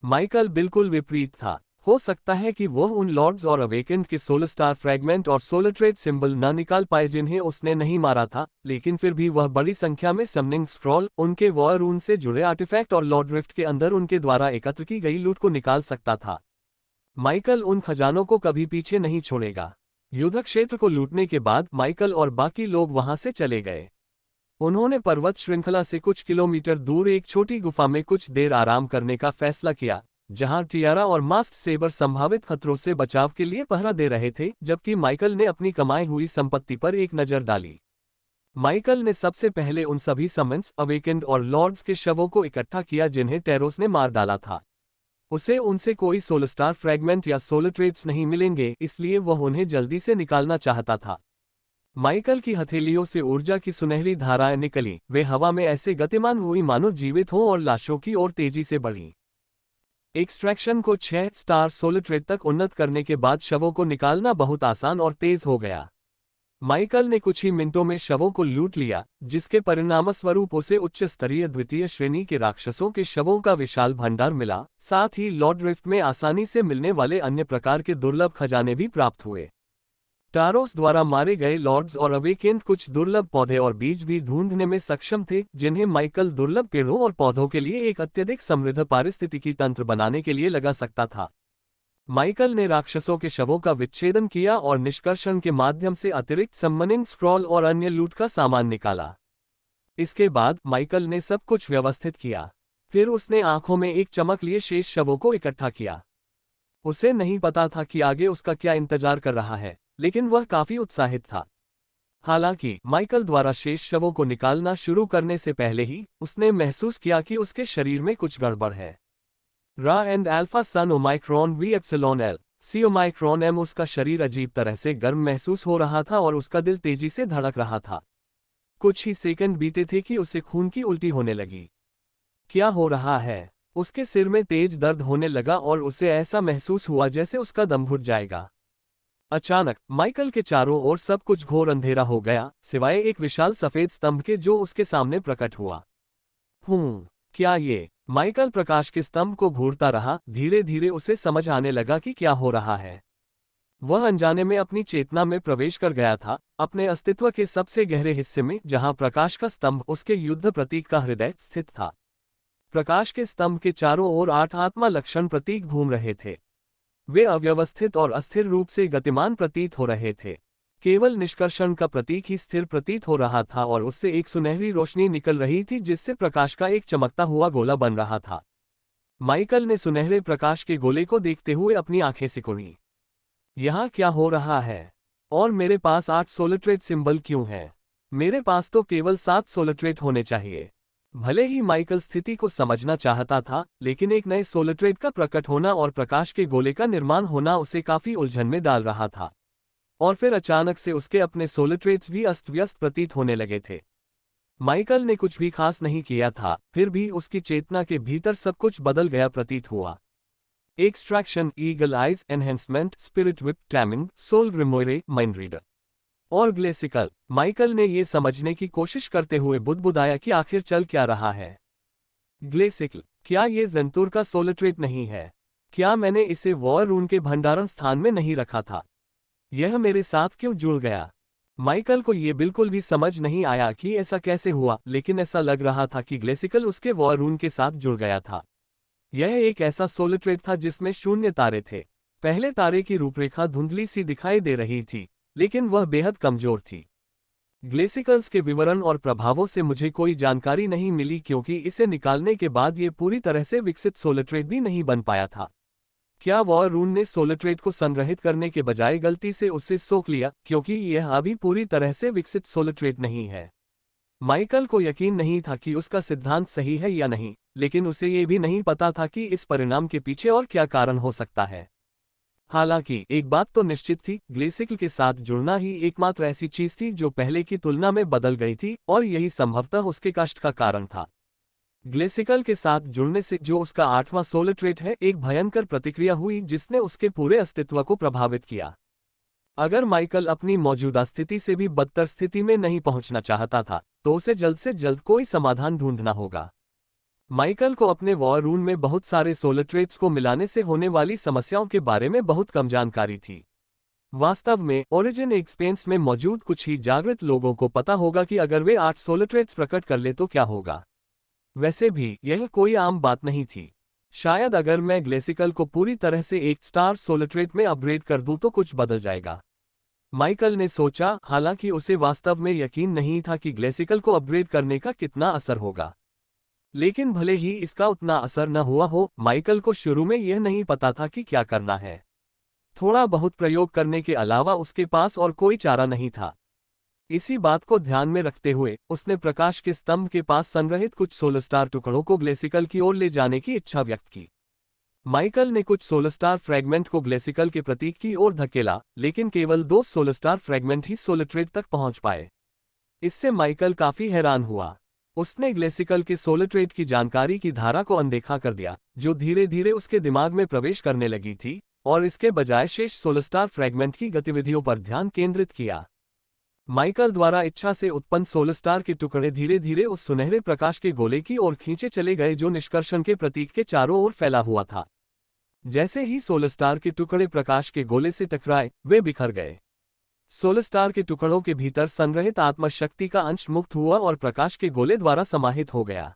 माइकल बिल्कुल विपरीत था। हो सकता है कि वह उन लॉर्ड्स और अवेकेंड के सोलर स्टार फ्रैगमेंट और सोलर ट्रेड सिंबल न निकाल पाए जिन्हें उसने नहीं मारा था, लेकिन फिर भी वह बड़ी संख्या में समनिंग स्क्रॉल, उनके वॉर रून से जुड़े आर्टिफैक्ट और लॉर्ड रिफ्ट के अंदर उनके द्वारा एकत्र की गई लूट को निकाल सकता था। माइकल उन खजानों को कभी पीछे नहीं छोड़ेगा। युद्ध क्षेत्र को लूटने के बाद माइकल और बाकी लोग वहां से चले गए। उन्होंने पर्वत श्रृंखला से कुछ किलोमीटर दूर एक छोटी गुफा में कुछ देर आराम करने का फैसला किया, जहां टियारा और मास्क सेबर संभावित खतरों से बचाव के लिए पहरा दे रहे थे, जबकि माइकल ने अपनी कमाई हुई संपत्ति पर एक नज़र डाली। माइकल ने सबसे पहले उन सभी समन्स, अवेकेंड और लॉर्ड्स के शवों को इकट्ठा किया जिन्हें टेरोस ने मार डाला था। उसे उनसे कोई सोलर स्टार फ्रैगमेंट या सोलर ट्रेड्स नहीं मिलेंगे, इसलिए वह उन्हें जल्दी से निकालना चाहता था। माइकल की हथेलियों से ऊर्जा की सुनहरी धाराएं निकली, वे हवा में ऐसे गतिमान हुई मानो जीवित हों और लाशों की ओर तेजी से बढ़ीं। एक्सट्रैक्शन को 6 स्टार सोलर ट्रेड तक उन्नत करने के बाद शवों को निकालना बहुत आसान और तेज हो गया। माइकल ने कुछ ही मिनटों में शवों को लूट लिया, जिसके परिणामस्वरूप उसे उच्च स्तरीय द्वितीय श्रेणी के राक्षसों के शवों का विशाल भंडार मिला। साथ ही लॉर्ड रिफ्ट में आसानी से मिलने वाले अन्य प्रकार के दुर्लभ खजाने भी प्राप्त हुए। टारोस द्वारा मारे गए लॉर्ड्स और अवेकेंड कुछ दुर्लभ पौधे और बीज भी ढूंढने में सक्षम थे, जिन्हें माइकल दुर्लभ पेड़ों और पौधों के लिए एक अत्यधिक समृद्ध पारिस्थितिकी तंत्र बनाने के लिए लगा सकता था। माइकल ने राक्षसों के शवों का विच्छेदन किया और निष्कर्षण के माध्यम से अतिरिक्त समनिंग स्क्रॉल और अन्य लूट का सामान निकाला। इसके बाद माइकल ने सब कुछ व्यवस्थित किया। फिर उसने आंखों में एक चमक लिए शेष शवों को इकट्ठा किया। उसे नहीं पता था कि आगे उसका क्या इंतजार कर रहा है, लेकिन वह काफी उत्साहित था। हालांकि माइकल द्वारा शेष शवों को निकालना शुरू करने से पहले ही उसने महसूस किया कि उसके शरीर में कुछ गड़बड़ है। Ra and alpha sun omicron V epsilon L C omicron M. उसका शरीर अजीब तरह से गर्म महसूस हो रहा था और उसका दिल तेजी से धड़क रहा था। कुछ ही सेकंड बीते थे कि उसे खून की उल्टी होने लगी। क्या हो रहा है? उसके सिर में तेज दर्द होने लगा और उसे ऐसा महसूस हुआ जैसे उसका दम घुट जाएगा। अचानक माइकल के चारों ओर सब कुछ घोर अंधेरा हो गया, सिवाय एक विशाल सफेद स्तंभ के जो उसके सामने प्रकट हुआ। क्या ये? माइकल प्रकाश के स्तंभ को घूरता रहा। धीरे धीरे उसे समझ आने लगा कि क्या हो रहा है। वह अनजाने में अपनी चेतना में प्रवेश कर गया था, अपने अस्तित्व के सबसे गहरे हिस्से में, जहां प्रकाश का स्तंभ उसके युद्ध प्रतीक का हृदय स्थित था। प्रकाश के स्तंभ के चारों ओर 8 आत्मा लक्षण प्रतीक घूम रहे थे। वे अव्यवस्थित और अस्थिर रूप से गतिमान प्रतीत हो रहे थे। केवल निष्कर्षण का प्रतीक ही स्थिर प्रतीत हो रहा था और उससे एक सुनहरी रोशनी निकल रही थी, जिससे प्रकाश का एक चमकता हुआ गोला बन रहा था। माइकल ने सुनहरे प्रकाश के गोले को देखते हुए अपनी आंखें सिकुड़ी। यहाँ क्या हो रहा है? और मेरे पास 8 सोलट्रेट सिंबल क्यों है? मेरे पास तो केवल 7 सोलट्रेट होने चाहिए। भले ही माइकल स्थिति को समझना चाहता था, लेकिन एक नए सोलट्रेट का प्रकट होना और प्रकाश के गोले का निर्माण होना उसे काफी उलझन में डाल रहा था। और फिर अचानक से उसके अपने सोलट्रेट्स भी अस्त व्यस्त प्रतीत होने लगे थे। माइकल ने कुछ भी खास नहीं किया था, फिर भी उसकी चेतना के भीतर सब कुछ बदल गया प्रतीत हुआ। Extraction, eagle eyes, enhancement, spirit whip, taming, soul grimoire, mind reader और ग्लेसिकल। माइकल ने ये समझने की कोशिश करते हुए बुदबुदाया कि आखिर चल क्या रहा है। ग्लेसिकल, क्या ये ज़ंतूर का सोलट्रेट नहीं है? क्या मैंने इसे वॉर रूम के भंडारण स्थान में नहीं रखा था? यह मेरे साथ क्यों जुड़ गया? माइकल को यह बिल्कुल भी समझ नहीं आया कि ऐसा कैसे हुआ, लेकिन ऐसा लग रहा था कि ग्लेसिकल उसके वॉर रूम के साथ जुड़ गया था। यह एक ऐसा सोलट्रेट था जिसमें 0 तारे थे। पहले तारे की रूपरेखा धुंधली सी दिखाई दे रही थी, लेकिन वह बेहद कमजोर थी। ग्लेसिकल्स के विवरण और प्रभावों से मुझे कोई जानकारी नहीं मिली, क्योंकि इसे निकालने के बाद ये पूरी तरह से विकसित सोलट्रेट भी नहीं बन पाया था। क्या वॉर रूम ने सोलट्रेट को संग्रहित करने के बजाय गलती से उसे सोख लिया, क्योंकि यह अभी पूरी तरह से विकसित सोलट्रेट नहीं है? माइकल को यकीन नहीं था कि उसका सिद्धांत सही है या नहीं, लेकिन उसे ये भी नहीं पता था कि इस परिणाम के पीछे और क्या कारण हो सकता है। हालांकि एक बात तो निश्चित थी, ग्लेसिकल के साथ जुड़ना ही एकमात्र ऐसी चीज थी जो पहले की तुलना में बदल गई थी, और यही संभवतः उसके कष्ट का कारण था। ग्लेसिकल के साथ जुड़ने से जो उसका 8वां सोलट्रेट है, एक भयंकर प्रतिक्रिया हुई जिसने उसके पूरे अस्तित्व को प्रभावित किया। अगर माइकल अपनी मौजूदा स्थिति से भी बदतर स्थिति में नहीं पहुंचना चाहता था, तो उसे जल्द से जल्द कोई समाधान ढूंढना होगा। माइकल को अपने वॉर रूम में बहुत सारे सोलट्रेट्स को मिलाने से होने वाली समस्याओं के बारे में बहुत कम जानकारी थी। वास्तव में ओरिजिन एक्सपेंस में मौजूद कुछ ही जागृत लोगों को पता होगा कि अगर वे 8 सोलट्रेट्स प्रकट कर ले तो क्या होगा। वैसे भी यह कोई आम बात नहीं थी। शायद अगर मैं ग्लेसिकल को पूरी तरह से एक स्टार सोलट्रेट में अपग्रेड कर दूं तो कुछ बदल जाएगा, माइकल ने सोचा। हालांकि उसे वास्तव में यकीन नहीं था कि ग्लेसिकल को अपग्रेड करने का कितना असर होगा। लेकिन भले ही इसका उतना असर न हुआ हो, माइकल को शुरू में यह नहीं पता था कि क्या करना है। थोड़ा बहुत प्रयोग करने के अलावा उसके पास और कोई चारा नहीं था। इसी बात को ध्यान में रखते हुए उसने प्रकाश के स्तंभ के पास संग्रहित कुछ सोलस्टार टुकड़ों को ग्लेसिकल की ओर ले जाने की इच्छा व्यक्त की। माइकल ने कुछ सोलस्टार फ्रैगमेंट को ग्लेसिकल के प्रतीक की ओर धकेला, लेकिन केवल 2 सोलस्टार फ्रैगमेंट ही सोलट्रेट तक पहुंच पाए। इससे माइकल काफी हैरान हुआ। उसने ग्लेसिकल के सोलट्रेट की जानकारी की धारा को अनदेखा कर दिया, जो धीरे धीरे उसके दिमाग में प्रवेश करने लगी थी, और इसके बजाय शेष सोलस्टार फ्रैगमेंट की गतिविधियों पर ध्यान केंद्रित किया। माइकल द्वारा इच्छा से उत्पन्न सोलर स्टार के टुकड़े धीरे धीरे उस सुनहरे प्रकाश के गोले की ओर खींचे चले गए जो निष्कर्षण के प्रतीक के चारों ओर फैला हुआ था। जैसे ही सोलर स्टार के टुकड़े प्रकाश के गोले से टकराए, वे बिखर गए। सोलर स्टार के टुकड़ों के भीतर संग्रहित आत्मशक्ति का अंश मुक्त हुआ और प्रकाश के गोले द्वारा समाहित हो गया।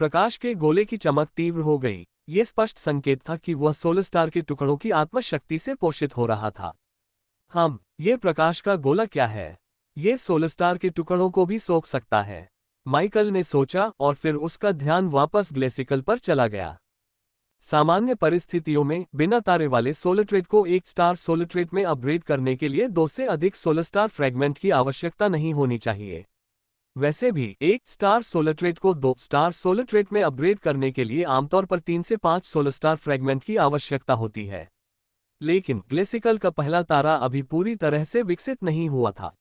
प्रकाश के गोले की चमक तीव्र हो गई। ये स्पष्ट संकेत था कि वह सोलर स्टार के टुकड़ों की आत्मशक्ति से पोषित हो रहा था। ये प्रकाश का गोला क्या है? ये सोलर स्टार के टुकड़ों को भी सोख सकता है, माइकल ने सोचा और फिर उसका ध्यान वापस ग्लेसिकल पर चला गया। सामान्य परिस्थितियों में बिना तारे वाले सोलर ट्रेड को एक स्टार सोलर ट्रेड में अपग्रेड करने के लिए 2 से अधिक सोलर स्टार फ्रैगमेंट की आवश्यकता नहीं होनी चाहिए। वैसे भी एक स्टार सोलर ट्रेड को 2 स्टार सोलर ट्रेड में अपग्रेड करने के लिए आमतौर पर 3 से 5 सोलर स्टार फ्रैगमेंट की आवश्यकता होती है। लेकिन ग्लेसिकल का पहला तारा अभी पूरी तरह से विकसित नहीं हुआ था।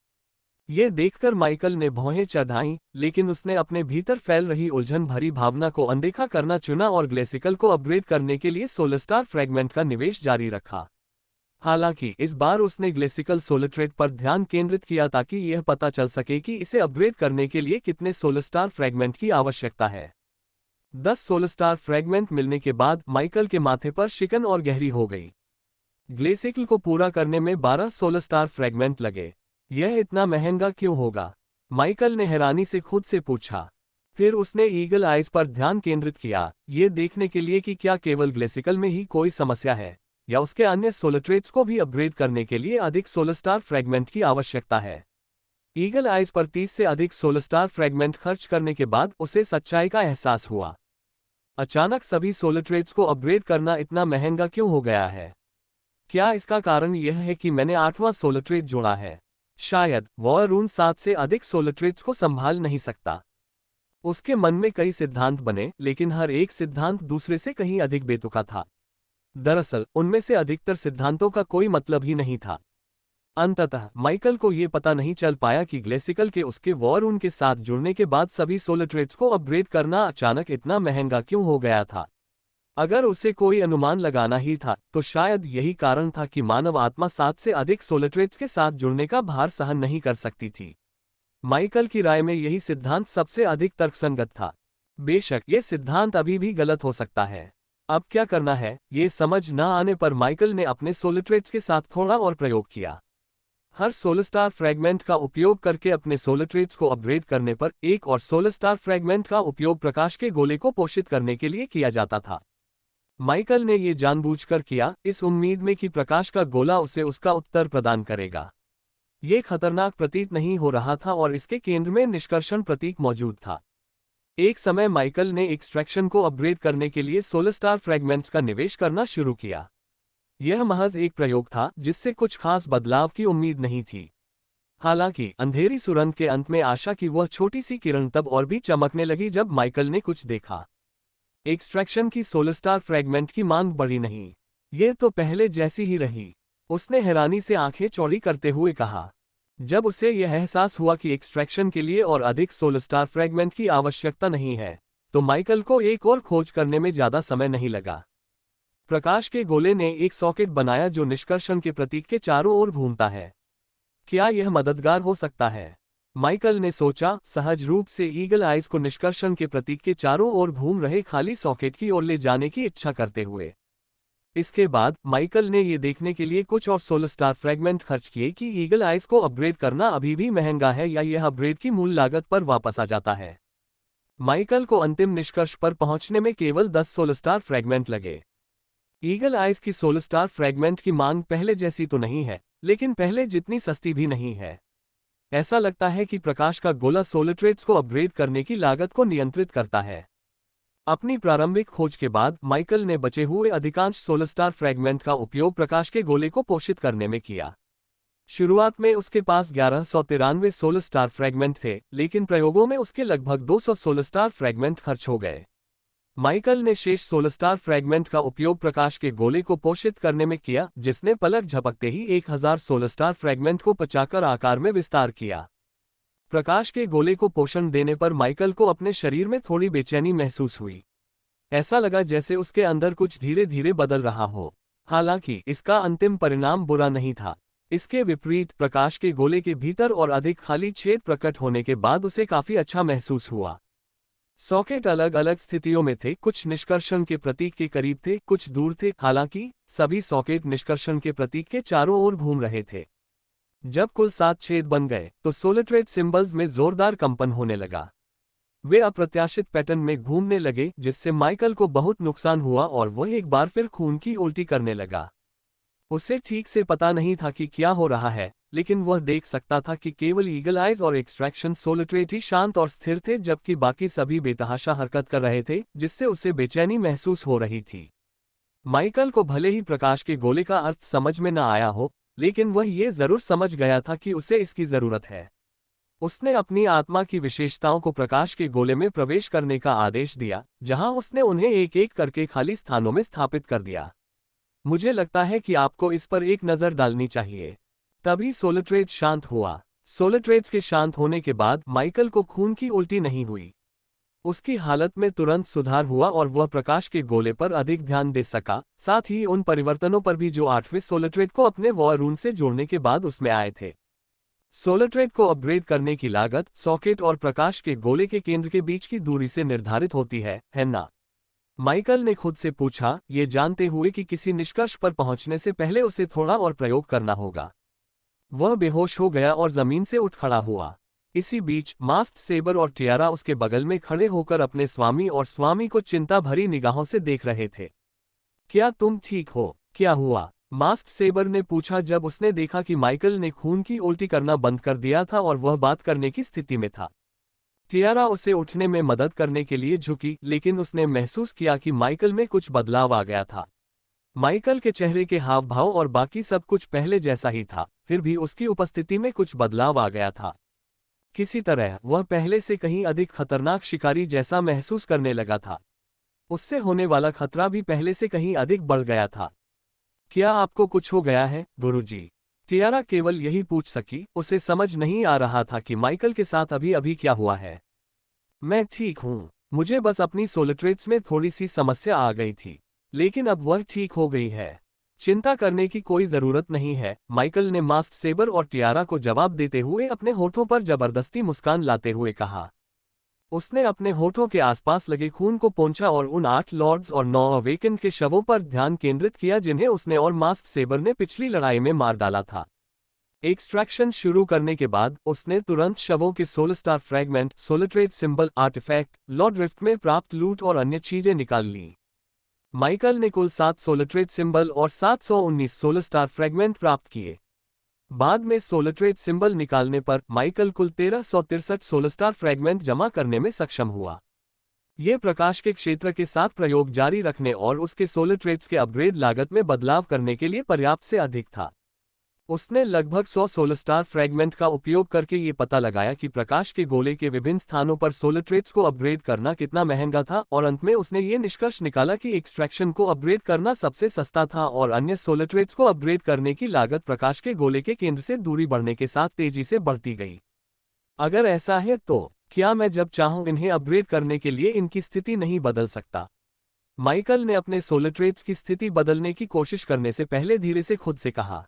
ये देखकर माइकल ने भौहें चढ़ाईं, लेकिन उसने अपने भीतर फैल रही उलझन भरी भावना को अनदेखा करना चुना और ग्लेसिकल को अपग्रेड करने के लिए सोलर स्टार फ्रैगमेंट का निवेश जारी रखा। हालांकि इस बार उसने ग्लेसिकल सोलर ट्रेड पर ध्यान केंद्रित किया ताकि यह पता चल सके कि इसे अपग्रेड करने के लिए कितने सोलर स्टार फ्रैगमेंट की आवश्यकता है। 10 सोलर स्टार फ्रैगमेंट मिलने के बाद माइकल के माथे पर शिकन और गहरी हो गई। ग्लेसिकल को पूरा करने में 12 सोलर स्टार फ्रैगमेंट लगे। यह इतना महंगा क्यों होगा? माइकल ने हैरानी से खुद से पूछा। फिर उसने ईगल आइज पर ध्यान केंद्रित किया, ये देखने के लिए कि क्या केवल ग्लेसिकल में ही कोई समस्या है या उसके अन्य सोलर ट्रेड्स को भी अपग्रेड करने के लिए अधिक सोलर स्टार फ्रैगमेंट की आवश्यकता है। ईगल आइज पर 30 से अधिक सोलर स्टार फ्रैगमेंट खर्च करने के बाद उसे सच्चाई का एहसास हुआ। अचानक सभी सोलर ट्रेड्स को अपग्रेड करना इतना महंगा क्यों हो गया है? क्या इसका कारण यह है कि मैंने 8वां सोलर ट्रेड जोड़ा है? शायद वॉयरून 7 से अधिक सोलर ट्रेड्स को संभाल नहीं सकता। उसके मन में कई सिद्धांत बने, लेकिन हर एक सिद्धांत दूसरे से कहीं अधिक बेतुका था। दरअसल उनमें से अधिकतर सिद्धांतों का कोई मतलब ही नहीं था। अंततः माइकल को यह पता नहीं चल पाया कि ग्लेसिकल के उसके वॉयरून के साथ जुड़ने के बाद सभी सोलर ट्रेड्स को अपग्रेड करना अचानक इतना महंगा क्यों हो गया था। अगर उसे कोई अनुमान लगाना ही था तो शायद यही कारण था कि मानव आत्मा 7 से अधिक सोलर ट्रेड्स के साथ जुड़ने का भार सहन नहीं कर सकती थी। माइकल की राय में यही सिद्धांत सबसे अधिक तर्कसंगत था। बेशक ये सिद्धांत अभी भी गलत हो सकता है। अब क्या करना है, ये समझ न आने पर माइकल ने अपने सोलर ट्रेड्स के साथ थोड़ा और प्रयोग किया। हर सोलर स्टार फ्रैगमेंट का उपयोग करके अपने सोलर ट्रेड्स को अपग्रेड करने पर एक और सोलर स्टार फ्रैगमेंट का उपयोग प्रकाश के गोले को पोषित करने के लिए किया जाता था। माइकल ने ये जानबूझकर किया, इस उम्मीद में कि प्रकाश का गोला उसे उसका उत्तर प्रदान करेगा। ये खतरनाक प्रतीत नहीं हो रहा था और इसके केंद्र में निष्कर्षण प्रतीक मौजूद था। एक समय माइकल ने एक्सट्रैक्शन को अपग्रेड करने के लिए सोलर स्टार फ्रैगमेंट्स का निवेश करना शुरू किया। यह महज एक प्रयोग था जिससे कुछ खास बदलाव की उम्मीद नहीं थी। हालांकि अंधेरी सुरंग के अंत में आशा की वह छोटी सी किरण तब और भी चमकने लगी जब माइकल ने कुछ देखा। एक्सट्रैक्शन की सोलर स्टार फ्रैगमेंट की मांग बढ़ी नहीं, यह तो पहले जैसी ही रही। उसने हैरानी से आंखें चौड़ी करते हुए कहा। जब उसे यह एहसास हुआ कि एक्सट्रैक्शन के लिए और अधिक सोलर स्टार फ्रैगमेंट की आवश्यकता नहीं है, तो माइकल को एक और खोज करने में ज्यादा समय नहीं लगा। प्रकाश के गोले ने एक सॉकेट बनाया जो निष्कर्षण के प्रतीक के चारों ओर घूमता है। क्या यह मददगार हो सकता है? माइकल ने सोचा, सहज रूप से ईगल आइज को निष्कर्षण के प्रतीक के चारों ओर घूम रहे खाली सॉकेट की ओर ले जाने की इच्छा करते हुए। इसके बाद माइकल ने यह देखने के लिए कुछ और सोलर स्टार फ्रैगमेंट खर्च किए कि ईगल आइज को अपग्रेड करना अभी भी महंगा है या यह अपग्रेड की मूल लागत पर वापस आ जाता है। माइकल को अंतिम निष्कर्ष पर पहुंचने में केवल 10 सोलर स्टार फ्रैगमेंट लगे। ईगल आइज की सोलर स्टार फ्रैगमेंट की मांग पहले जैसी तो नहीं है, लेकिन पहले जितनी सस्ती भी नहीं है। ऐसा लगता है कि प्रकाश का गोला सोलर ट्रेड्स को अपग्रेड करने की लागत को नियंत्रित करता है। अपनी प्रारंभिक खोज के बाद माइकल ने बचे हुए अधिकांश सोलर स्टार फ्रैगमेंट का उपयोग प्रकाश के गोले को पोषित करने में किया। शुरुआत में उसके पास 1193 सोलर स्टार फ्रैगमेंट थे, लेकिन प्रयोगों में उसके लगभग 200 सोलर स्टार फ्रैगमेंट खर्च हो गए। माइकल ने शेष सोलर स्टार फ्रैगमेंट का उपयोग प्रकाश के गोले को पोषित करने में किया, जिसने पलक झपकते ही 1000 सोलर स्टार फ्रैगमेंट को पचाकर आकार में विस्तार किया। प्रकाश के गोले को पोषण देने पर माइकल को अपने शरीर में थोड़ी बेचैनी महसूस हुई। ऐसा लगा जैसे उसके अंदर कुछ धीरे धीरे बदल रहा हो। हालांकि इसका अंतिम परिणाम बुरा नहीं था। इसके विपरीत प्रकाश के गोले के भीतर और अधिक खाली छेद प्रकट होने के बाद उसे काफी अच्छा महसूस हुआ। सॉकेट अलग अलग स्थितियों में थे, कुछ निष्कर्षण के प्रतीक के करीब थे, कुछ दूर थे। हालांकि सभी सॉकेट निष्कर्षण के प्रतीक के चारों ओर घूम रहे थे। जब कुल 7 छेद बन गए तो सोलेट्रेड सिंबल्स में जोरदार कंपन होने लगा। वे अप्रत्याशित पैटर्न में घूमने लगे, जिससे माइकल को बहुत नुकसान हुआ और वह एक बार फिर खून की उल्टी करने लगा। उसे ठीक से पता नहीं था कि क्या हो रहा है, लेकिन वह देख सकता था कि केवल ईगल आइज और एक्सट्रैक्शन सोलेट्रेड ही शांत और स्थिर थे, जबकि बाकी सभी बेतहाशा हरकत कर रहे थे, जिससे उसे बेचैनी महसूस हो रही थी। माइकल को भले ही प्रकाश के गोले का अर्थ समझ में न आया हो, लेकिन वह ये जरूर समझ गया था कि उसे इसकी जरूरत है। उसने अपनी आत्मा की विशेषताओं को प्रकाश के गोले में प्रवेश करने का आदेश दिया, जहां उसने उन्हें एक एक करके खाली स्थानों में स्थापित कर दिया। मुझे लगता है कि आपको इस पर एक नज़र डालनी चाहिए। तभी सोलेट्रेड शांत हुआ। सोलेट्रेड्स के शांत होने के बाद माइकल को खून की उल्टी नहीं हुई। उसकी हालत में तुरंत सुधार हुआ और वह प्रकाश के गोले पर अधिक ध्यान दे सका, साथ ही उन परिवर्तनों पर भी जो 8वें सोलेट्रेड को अपने वॉर रूम से जोड़ने के बाद उसमें आए थे। सोलेट्रेड को अपग्रेड करने की लागत सॉकेट और प्रकाश के गोले के केंद्र के बीच की दूरी से निर्धारित होती है ना? माइकल ने खुद से पूछा, ये जानते हुए कि किसी निष्कर्ष पर पहुंचने से पहले उसे थोड़ा और प्रयोग करना होगा। वह बेहोश हो गया और जमीन से उठ खड़ा हुआ। इसी बीच मास्क्ड सेबर और टियारा उसके बगल में खड़े होकर अपने स्वामी और स्वामी को चिंता भरी निगाहों से देख रहे थे। क्या तुम ठीक हो? क्या हुआ? मास्क्ड सेबर ने पूछा जब उसने देखा कि माइकल ने खून की उल्टी करना बंद कर दिया था और वह बात करने की स्थिति में था। टियारा उसे उठने में मदद करने के लिए झुकी, लेकिन उसने महसूस किया कि माइकल में कुछ बदलाव आ गया था। माइकल के चेहरे के हाव भाव और बाकी सब कुछ पहले जैसा ही था, फिर भी उसकी उपस्थिति में कुछ बदलाव आ गया था। किसी तरह वह पहले से कहीं अधिक खतरनाक शिकारी जैसा महसूस करने लगा था। उससे होने वाला खतरा भी पहले से कहीं अधिक बढ़ गया था। क्या आपको कुछ हो गया है, गुरुजी? टियारा केवल यही पूछ सकी। उसे समझ नहीं आ रहा था कि माइकल के साथ अभी अभी क्या हुआ है। मैं ठीक हूँ, मुझे बस अपनी सोलेट्रेड्स में थोड़ी सी समस्या आ गई थी, लेकिन अब वह ठीक हो गई है। चिंता करने की कोई जरूरत नहीं है, माइकल ने मास्क सेबर और टियारा को जवाब देते हुए अपने होठों पर जबरदस्ती मुस्कान लाते हुए कहा। उसने अपने होठों के आसपास लगे खून को पोंछा और उन 8 लॉर्ड्स और 9 अवेकन के शवों पर ध्यान केंद्रित किया जिन्हें उसने और मास्क सेबर ने पिछली लड़ाई में मार डाला था। एक्सट्रैक्शन शुरू करने के बाद उसने तुरंत शवों के सोलस्टार फ्रैगमेंट, सोलेट्रेड सिंबल, आर्टिफैक्ट, लॉर्ड रिफ्ट में प्राप्त लूट और अन्य चीजें निकाल लीं। माइकल ने कुल 7 सोलेट्रेड सिंबल और 719 सोलस्टार फ्रैगमेंट प्राप्त किए। बाद में सोलेट्रेड सिंबल निकालने पर माइकल कुल 1363 सोलस्टार फ्रैगमेंट जमा करने में सक्षम हुआ। ये प्रकाश के क्षेत्र के साथ प्रयोग जारी रखने और उसके सोलेट्रेड्स के अपग्रेड लागत में बदलाव करने के लिए पर्याप्त से अधिक था। उसने लगभग 100 सोलस्टार फ्रैगमेंट का उपयोग करके ये पता लगाया कि प्रकाश के गोले के विभिन्न स्थानों पर सोलेट्रेड्स को अपग्रेड करना कितना महंगा था, और अंत में उसने ये निष्कर्ष निकाला कि एक्सट्रैक्शन को अपग्रेड करना सबसे सस्ता था और अन्य सोलेट्रेड्स को अपग्रेड करने की लागत प्रकाश के गोले के केंद्र से दूरी बढ़ने के साथ तेजी से बढ़ती गई। अगर ऐसा है तो क्या मैं जब चाहूं इन्हें अपग्रेड करने के लिए इनकी स्थिति नहीं बदल सकता? माइकल ने अपने सोलेट्रेड्स की स्थिति बदलने की कोशिश करने से पहले धीरे से खुद से कहा।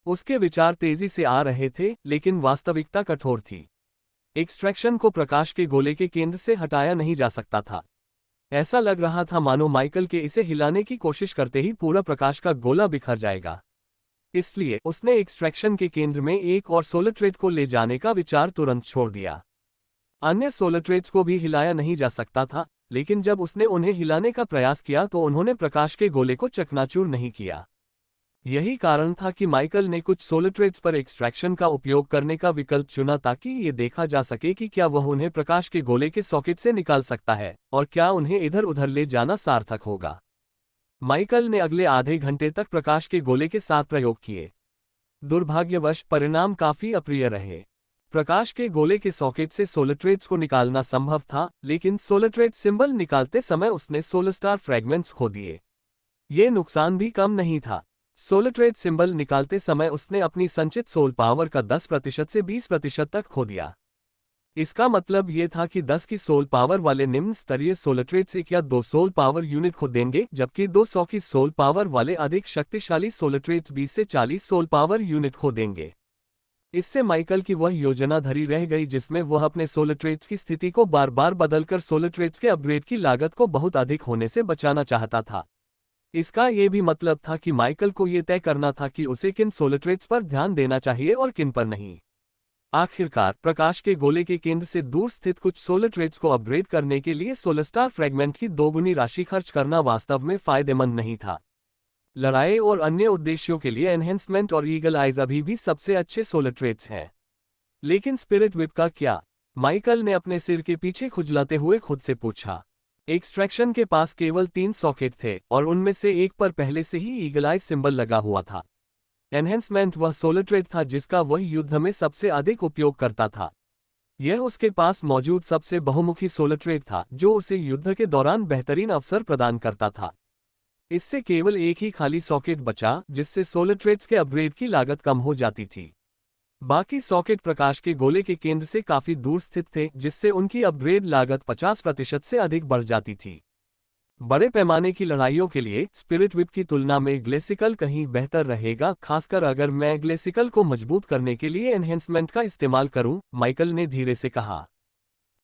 उसके विचार तेजी से आ रहे थे, लेकिन वास्तविकता कठोर थी। एक्सट्रैक्शन को प्रकाश के गोले के केंद्र से हटाया नहीं जा सकता था। ऐसा लग रहा था मानो माइकल के इसे हिलाने की कोशिश करते ही पूरा प्रकाश का गोला बिखर जाएगा। इसलिए उसने एक्सट्रैक्शन के केंद्र में एक और सोलेट्रेड को ले जाने का विचार तुरंत छोड़ दिया। अन्य सोलेट्रेड्स को भी हिलाया नहीं जा सकता था, लेकिन जब उसने उन्हें हिलाने का प्रयास किया तो उन्होंने प्रकाश के गोले को चकनाचूर नहीं किया। यही कारण था कि माइकल ने कुछ सोलेट्रेड्स पर एक्सट्रैक्शन का उपयोग करने का विकल्प चुना ताकि ये देखा जा सके कि क्या वह उन्हें प्रकाश के गोले के सॉकेट से निकाल सकता है और क्या उन्हें इधर उधर ले जाना सार्थक होगा। माइकल ने अगले आधे घंटे तक प्रकाश के गोले के साथ प्रयोग किए। दुर्भाग्यवश परिणाम काफी अप्रिय रहे। प्रकाश के गोले के सॉकेट से सोलेट्रेड्स को निकालना संभव था, लेकिन सोलेट्रेड सिंबल निकालते समय उसने सोलस्टार फ्रैगमेंट्स खो दिए। ये नुकसान भी कम नहीं था। सोलेट्रेड सिंबल निकालते समय उसने अपनी संचित सोल पावर का 10% से 20% तक खो दिया। इसका मतलब ये था कि 10 की सोल पावर वाले निम्न स्तरीय सोलट्रेड्स 1 या 2 सोल पावर यूनिट खो देंगे, जबकि 200 की सोल पावर वाले अधिक शक्तिशाली सोलट्रेड्स 20 से 40 सोल पावर यूनिट खो देंगे। इससे माइकल की वह योजना धरी रह गई जिसमें वह अपने सोलट्रेड्स की स्थिति को बार बार बदलकर सोलट्रेड्स के अपग्रेड की लागत को बहुत अधिक होने से बचाना चाहता था। इसका ये भी मतलब था कि माइकल को ये तय करना था कि उसे किन सोलट्रेड्स पर ध्यान देना चाहिए और किन पर नहीं। आखिरकार प्रकाश के गोले के केंद्र से दूर स्थित कुछ सोलट्रेड्स को अपग्रेड करने के लिए सोलस्टार फ्रैगमेंट की दोगुनी राशि खर्च करना वास्तव में फायदेमंद नहीं था। लड़ाई और अन्य उद्देश्यों के लिए एनहेंसमेंट और ईगल आइज अभी भी सबसे अच्छे सोलट्रेड्स हैं। लेकिन स्पिरिट विप का क्या? माइकल ने अपने सिर के पीछे खुजलाते हुए खुद से पूछा। एक्सट्रैक्शन के पास केवल 3 सॉकेट थे और उनमें से एक पर पहले से ही ईगल आइज सिंबल लगा हुआ था। एनहेंसमेंट वह सोलट्रेड था जिसका वह युद्ध में सबसे अधिक उपयोग करता था। यह उसके पास मौजूद सबसे बहुमुखी सोलट्रेड था जो उसे युद्ध के दौरान बेहतरीन अवसर प्रदान करता था। इससे केवल एक ही खाली सॉकेट बचा जिससे सोलट्रेड्स के अपग्रेड की लागत कम हो जाती थी। बाकी सॉकेट प्रकाश के गोले के केंद्र से काफी दूर स्थित थे जिससे उनकी अपग्रेड लागत 50% से अधिक बढ़ जाती थी। बड़े पैमाने की लड़ाइयों के लिए स्पिरिट विप की तुलना में ग्लेसिकल कहीं बेहतर रहेगा, खासकर अगर मैं ग्लेसिकल को मजबूत करने के लिए एनहेंसमेंट का इस्तेमाल करूं, माइकल ने धीरे से कहा।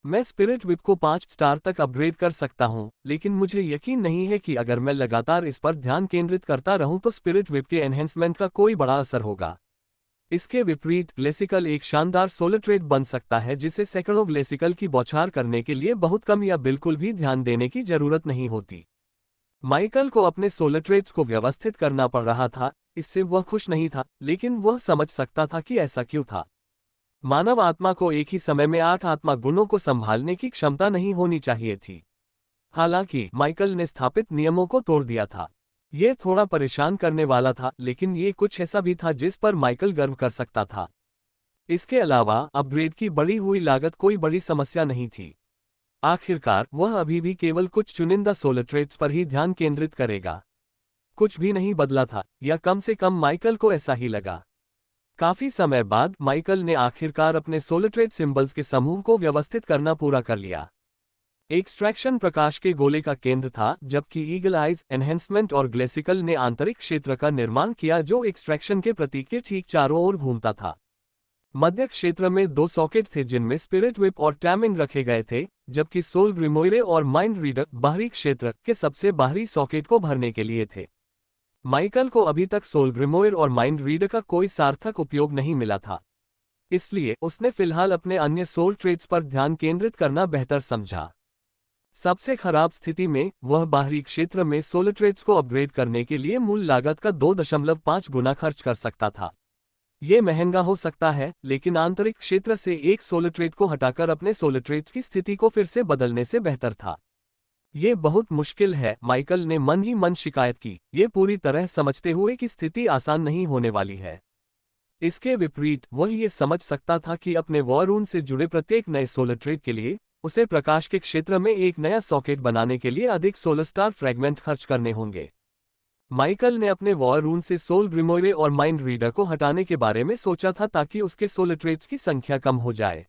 मैं स्पिरिट विप को 5 स्टार तक अपग्रेड कर सकता हूं, लेकिन मुझे यकीन नहीं है कि अगर मैं लगातार इस पर ध्यान केंद्रित करता रहूं तो स्पिरिट विप के एनहेंसमेंट का कोई बड़ा असर होगा। इसके विपरीत ग्लेसिकल एक शानदार सोलट्रेड बन सकता है जिसे सैकड़ों ग्लेसिकल की बौछार करने के लिए बहुत कम या बिल्कुल भी ध्यान देने की जरूरत नहीं होती। माइकल को अपने सोलट्रेड्स को व्यवस्थित करना पड़ रहा था। इससे वह खुश नहीं था, लेकिन वह समझ सकता था कि ऐसा क्यों था। मानव आत्मा को एक ही समय में 8 आत्मा गुणों को संभालने की क्षमता नहीं होनी चाहिए थी। हालांकि माइकल ने स्थापित नियमों को तोड़ दिया था। यह थोड़ा परेशान करने वाला था, लेकिन ये कुछ ऐसा भी था जिस पर माइकल गर्व कर सकता था। इसके अलावा अपग्रेड की बढ़ी हुई लागत कोई बड़ी समस्या नहीं थी। आखिरकार वह अभी भी केवल कुछ चुनिंदा सोलट्रेड्स पर ही ध्यान केंद्रित करेगा। कुछ भी नहीं बदला था, या कम से कम माइकल को ऐसा ही लगा। काफी समय बाद माइकल ने आखिरकार अपने सोलट्रेड सिंबल्स के समूह को व्यवस्थित करना पूरा कर लिया। एक्सट्रैक्शन प्रकाश के गोले का केंद्र था, जबकि ईगल आइज, एनहेंसमेंट और ग्लेसिकल ने आंतरिक क्षेत्र का निर्माण किया जो एक्सट्रैक्शन के प्रतीक के ठीक चारों ओर घूमता था। मध्य क्षेत्र में 2 सॉकेट थे जिनमें स्पिरिट विप और टैमिंग रखे गए थे, जबकि सोल ग्रिमोइरे और माइंड रीडर बाहरी क्षेत्र के सबसे बाहरी सॉकेट को भरने के लिए थे। माइकल को अभी तक सोल ग्रिमोइर और माइंड रीडर का कोई सार्थक उपयोग नहीं मिला था, इसलिए उसने फिलहाल अपने अन्य सोल ट्रेड्स पर ध्यान केंद्रित करना बेहतर समझा। सबसे खराब स्थिति में वह बाहरी क्षेत्र में सोलट्रेड्स को अपग्रेड करने के लिए मूल लागत का 2.5 गुना खर्च कर सकता था। ये महंगा हो सकता है, लेकिन आंतरिक क्षेत्र से एक सोलट्रेड को हटाकर अपने सोलट्रेड्स की स्थिति को फिर से बदलने से बेहतर था। ये बहुत मुश्किल है, माइकल ने मन ही मन शिकायत की, ये पूरी तरह समझते हुए कि स्थिति आसान नहीं होने वाली है। इसके विपरीत वह ये समझ सकता था कि अपने वॉरून से जुड़े प्रत्येक नए सोलट्रेड के लिए उसे प्रकाश के क्षेत्र में एक नया सॉकेट बनाने के लिए अधिक सोलस्टार फ्रैगमेंट खर्च करने होंगे। माइकल ने अपने वॉरून से सोल ग्रिमोइरे और माइंड रीडर को हटाने के बारे में सोचा था ताकि उसके सोलट्रेड्स की संख्या कम हो जाए।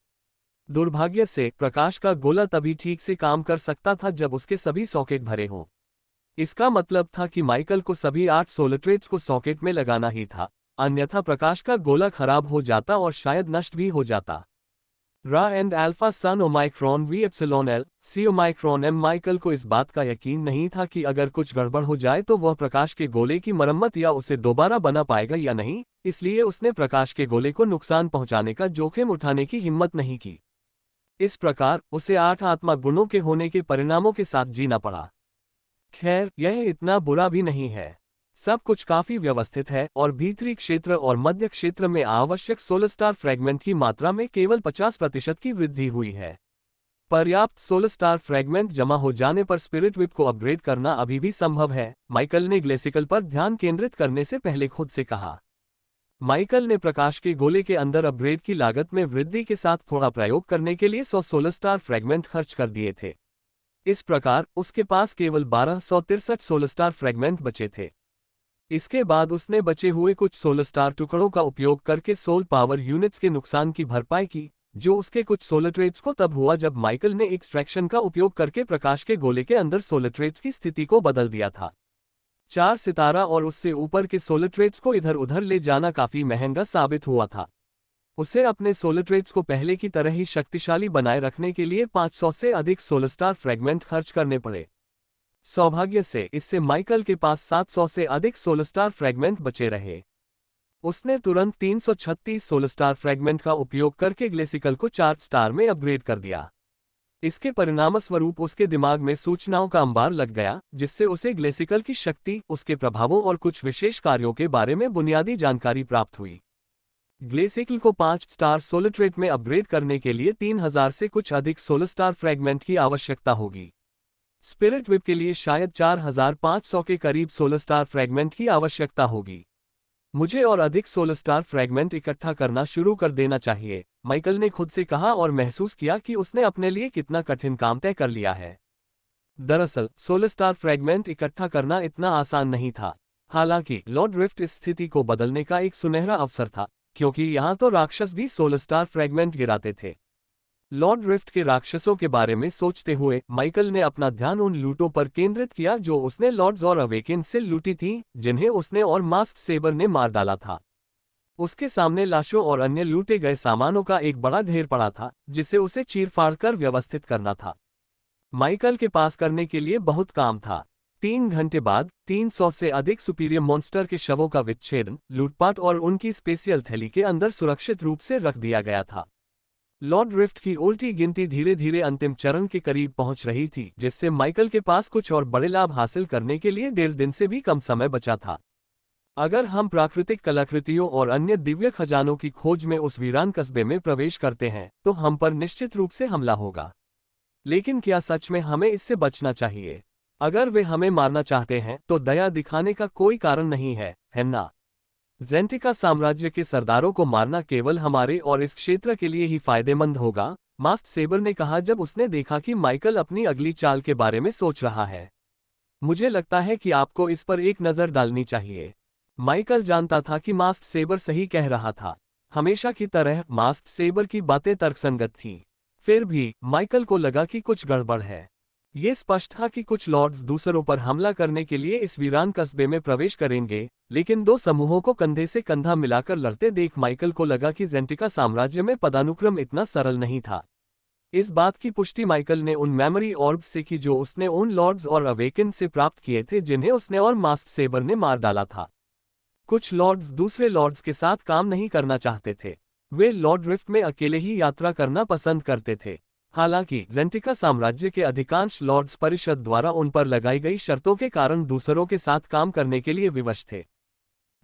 दुर्भाग्य से प्रकाश का गोला तभी ठीक से काम कर सकता था जब उसके सभी सॉकेट भरे हों। इसका मतलब था कि माइकल को सभी 8 सोलट्रेड्स को सॉकेट में लगाना ही था, अन्यथा प्रकाश का गोला खराब हो जाता और शायद नष्ट भी हो जाता। Ra and alpha sun omicron V epsilon L C omicron M. Michael को इस बात का यकीन नहीं था कि अगर कुछ गड़बड़ हो जाए तो वह प्रकाश के गोले की मरम्मत या उसे दोबारा बना पाएगा या नहीं, इसलिए उसने प्रकाश के गोले को नुकसान पहुंचाने का जोखिम उठाने की हिम्मत नहीं की। इस प्रकार उसे 8 आत्मा गुणों के होने के परिणामों के साथ जीना पड़ा। खैर, यह इतना बुरा भी नहीं है। सब कुछ काफी व्यवस्थित है और भीतरी क्षेत्र और मध्य क्षेत्र में आवश्यक सोलस्टार फ्रैगमेंट की मात्रा में केवल 50% की वृद्धि हुई है। पर्याप्त सोलस्टार फ्रैगमेंट जमा हो जाने पर स्पिरिट विप को अपग्रेड करना अभी भी संभव है, माइकल ने ग्लेसिकल पर ध्यान केंद्रित करने से पहले खुद से कहा। माइकल ने प्रकाश के गोले के अंदर अपग्रेड की लागत में वृद्धि के साथ थोड़ा प्रयोग करने के लिए 100 सोलस्टार फ्रैगमेंट खर्च कर दिए थे। इस प्रकार उसके पास केवल 1263 सोलस्टार फ्रैगमेंट बचे थे। इसके बाद उसने बचे हुए कुछ सोलस्टार टुकड़ों का उपयोग करके सोल पावर यूनिट्स के नुकसान की भरपाई की जो उसके कुछ सोलर को तब हुआ जब माइकल ने एक्सट्रैक्शन का उपयोग करके प्रकाश के गोले के अंदर सोलर की स्थिति को बदल दिया था। 4 सितारा और उससे ऊपर के सोलर को इधर उधर ले जाना काफी महंगा साबित हुआ था। उसे अपने सोलर को पहले की तरह ही शक्तिशाली बनाए रखने के लिए 500 से अधिक सोलस्टार फ्रैगमेंट खर्च करने पड़े। सौभाग्य से इससे माइकल के पास 700 से अधिक सोलस्टार फ्रैगमेंट बचे रहे। उसने तुरंत 336 सोलस्टार फ्रैगमेंट का उपयोग करके ग्लेसिकल को 4 स्टार में अपग्रेड कर दिया। इसके परिणामस्वरूप उसके दिमाग में सूचनाओं का अंबार लग गया, जिससे उसे ग्लेसिकल की शक्ति, उसके प्रभावों और कुछ विशेष कार्यों के बारे में बुनियादी जानकारी प्राप्त हुई। ग्लेसिकल को 5 स्टार सोलर ट्रेट में अपग्रेड करने के लिए 3000 से कुछ अधिक सोलस्टार फ्रैगमेंट की आवश्यकता होगी। स्पिरिट विप के लिए शायद 4500 के करीब सोलस्टार फ्रैगमेंट की आवश्यकता होगी। मुझे और अधिक सोलस्टार फ्रैगमेंट इकट्ठा करना शुरू कर देना चाहिए, माइकल ने खुद से कहा और महसूस किया कि उसने अपने लिए कितना कठिन काम तय कर लिया है। दरअसल सोलस्टार फ्रैगमेंट इकट्ठा करना इतना आसान नहीं था। हालांकि लॉर्ड रिफ्ट इस स्थिति को बदलने का एक सुनहरा अवसर था, क्योंकि यहाँ तो राक्षस भी सोलस्टार फ्रैगमेंट गिराते थे। लॉर्ड रिफ्ट के राक्षसों के बारे में सोचते हुए माइकल ने अपना ध्यान उन लूटों पर केंद्रित किया जो उसने लॉर्ड्स और अवेकेन से लूटी थी, जिन्हें उसने और मास्क सेबर ने मार डाला था। उसके सामने लाशों और अन्य लूटे गए सामानों का एक बड़ा ढेर पड़ा था, जिसे उसे चीर-फाड़ कर व्यवस्थित करना था। माइकल के पास करने के लिए बहुत काम था। 3 घंटे बाद 300 से अधिक सुपीरियर मॉन्स्टर के शवों का विच्छेदन, लूटपाट और उनकी स्पेशियल थैली के अंदर सुरक्षित रूप से रख दिया गया था। लॉर्ड रिफ्ट की उल्टी गिनती धीरे धीरे अंतिम चरण के करीब पहुंच रही थी, जिससे माइकल के पास कुछ और बड़े लाभ हासिल करने के लिए 1.5 दिन से भी कम समय बचा था। अगर हम प्राकृतिक कलाकृतियों और अन्य दिव्य खजानों की खोज में उस वीरान कस्बे में प्रवेश करते हैं, तो हम पर निश्चित रूप से हमला होगा। लेकिन क्या सच में हमें इससे बचना चाहिए? अगर वे हमें मारना चाहते हैं तो दया दिखाने का कोई कारण नहीं है ना? ज़ेंटिका साम्राज्य के सरदारों को मारना केवल हमारे और इस क्षेत्र के लिए ही फायदेमंद होगा, मास्ट सेबर ने कहा जब उसने देखा कि माइकल अपनी अगली चाल के बारे में सोच रहा है। मुझे लगता है कि आपको इस पर एक नज़र डालनी चाहिए। माइकल जानता था कि मास्ट सेबर सही कह रहा था। हमेशा की तरह मास्ट सेबर की बातें तर्कसंगत थीं। फिर भी माइकल को लगा कि कुछ गड़बड़ है। ये स्पष्ट था कि कुछ लॉर्ड्स दूसरों पर हमला करने के लिए इस वीरान कस्बे में प्रवेश करेंगे, लेकिन 2 समूहों को कंधे से कंधा मिलाकर लड़ते देख माइकल को लगा कि ज़ेंटिका साम्राज्य में पदानुक्रम इतना सरल नहीं था। इस बात की पुष्टि माइकल ने उन मेमोरी ऑर्ब्स से की जो उसने उन लॉर्ड्स और अवेकन से प्राप्त किए थे जिन्हें उसने और मास्ट सेबर ने मार डाला था। कुछ लॉर्ड्स दूसरे लॉर्ड्स के साथ काम नहीं करना चाहते थे। वे लॉर्ड रिफ्ट में अकेले ही यात्रा करना पसंद करते थे। हालांकि ज़ेंटिका साम्राज्य के अधिकांश लॉर्ड्स परिषद द्वारा उन पर लगाई गई शर्तों के कारण दूसरों के साथ काम करने के लिए विवश थे।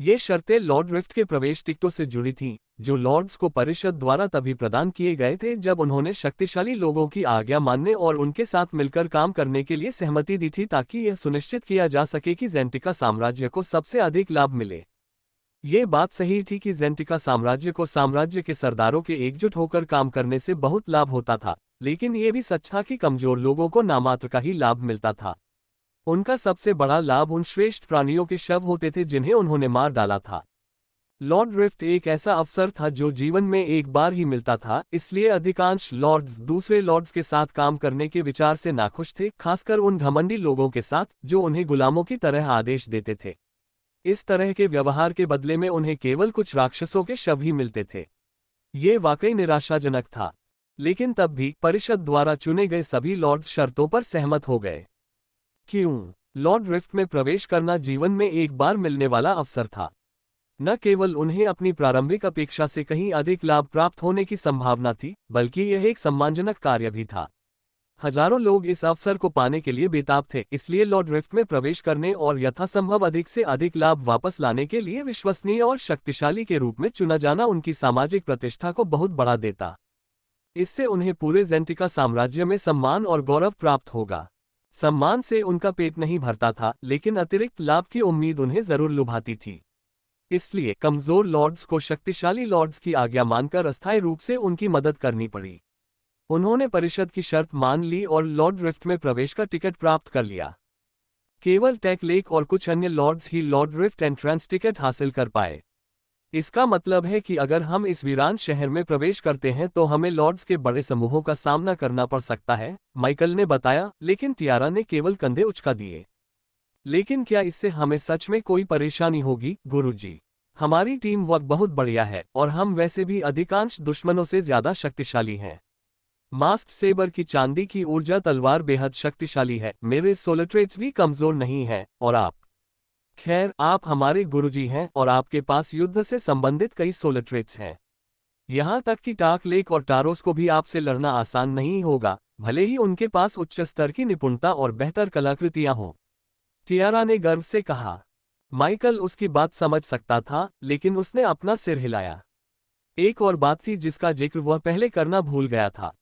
ये शर्तें लॉर्ड रिफ्ट के प्रवेश टिकटों से जुड़ी थीं, जो लॉर्ड्स को परिषद द्वारा तभी प्रदान किए गए थे जब उन्होंने शक्तिशाली लोगों की आज्ञा मानने और उनके साथ मिलकर काम करने के लिए सहमति दी थी, ताकि यह सुनिश्चित किया जा सके कि ज़ेंटिका साम्राज्य को सबसे अधिक लाभ मिले। ये बात सही थी कि ज़ेंटिका साम्राज्य को साम्राज्य के सरदारों के एकजुट होकर काम करने से बहुत लाभ होता था, लेकिन ये भी सच था कि कमजोर लोगों को नामात्र का ही लाभ मिलता था। उनका सबसे बड़ा लाभ उन श्रेष्ठ प्राणियों के शव होते थे जिन्हें उन्होंने मार डाला था। लॉर्ड रिफ्ट एक ऐसा अवसर था जो जीवन में एक बार ही मिलता था, इसलिए अधिकांश लॉर्ड्स दूसरे लॉर्ड्स के साथ काम करने के विचार से नाखुश थे, खासकर उन घमंडी लोगों के साथ जो उन्हें गुलामों की तरह आदेश देते थे। इस तरह के व्यवहार के बदले में उन्हें केवल कुछ राक्षसों के शव ही मिलते थे। ये वाकई निराशाजनक था, लेकिन तब भी परिषद द्वारा चुने गए सभी लॉर्ड्स शर्तों पर सहमत हो गए। क्यों? लॉर्ड रिफ्ट में प्रवेश करना जीवन में एक बार मिलने वाला अवसर था। न केवल उन्हें अपनी प्रारंभिक अपेक्षा से कहीं अधिक लाभ प्राप्त होने की संभावना थी, बल्कि यह एक सम्मानजनक कार्य भी था। हजारों लोग इस अवसर को पाने के लिए बेताब थे, इसलिए लॉर्ड रिफ्ट में प्रवेश करने और यथासंभव अधिक से अधिक लाभ वापस लाने के लिए विश्वसनीय और शक्तिशाली के रूप में चुना जाना उनकी सामाजिक प्रतिष्ठा को बहुत बढ़ा देता। इससे उन्हें पूरे ज़ेंटिका साम्राज्य में सम्मान और गौरव प्राप्त होगा। सम्मान से उनका पेट नहीं भरता था, लेकिन अतिरिक्त लाभ की उम्मीद उन्हें जरूर लुभाती थी। इसलिए कमजोर लॉर्ड्स को शक्तिशाली लॉर्ड्स की आज्ञा मानकर अस्थायी रूप से उनकी मदद करनी पड़ी। उन्होंने परिषद की शर्त मान ली और लॉर्ड रिफ्ट में प्रवेश का टिकट प्राप्त कर लिया। केवल टेक लेक और कुछ अन्य लॉर्ड्स ही लॉर्ड रिफ्ट एंट्रेंस टिकट हासिल कर पाए। इसका मतलब है कि अगर हम इस वीरान शहर में प्रवेश करते हैं तो हमें लॉर्ड्स के बड़े समूहों का सामना करना पड़ सकता है, माइकल ने बताया, लेकिन टियारा ने केवल कंधे उचका दिए। लेकिन क्या इससे हमें सच में कोई परेशानी होगी, गुरुजी? हमारी टीम वर्क बहुत बढ़िया है और हम वैसे भी अधिकांश दुश्मनों से ज्यादा शक्तिशाली हैं। मास्क सेबर की चांदी की ऊर्जा तलवार बेहद शक्तिशाली है, मेरे सोलर ट्रेड्स भी कमजोर नहीं हैं, और आप? खैर, आप हमारे गुरुजी हैं और आपके पास युद्ध से संबंधित कई सोलर ट्रेड्स हैं। यहाँ तक कि टाक लेक और टारोस को भी आपसे लड़ना आसान नहीं होगा, भले ही उनके पास उच्च स्तर की निपुणता और बेहतर कलाकृतियां हों। टियारा ने गर्व से कहा। माइकल उसकी बात समझ सकता था, लेकिन उसने अपना सिर हिलाया। एक और बात थी जिसका जिक्र वह पहले करना भूल गया था।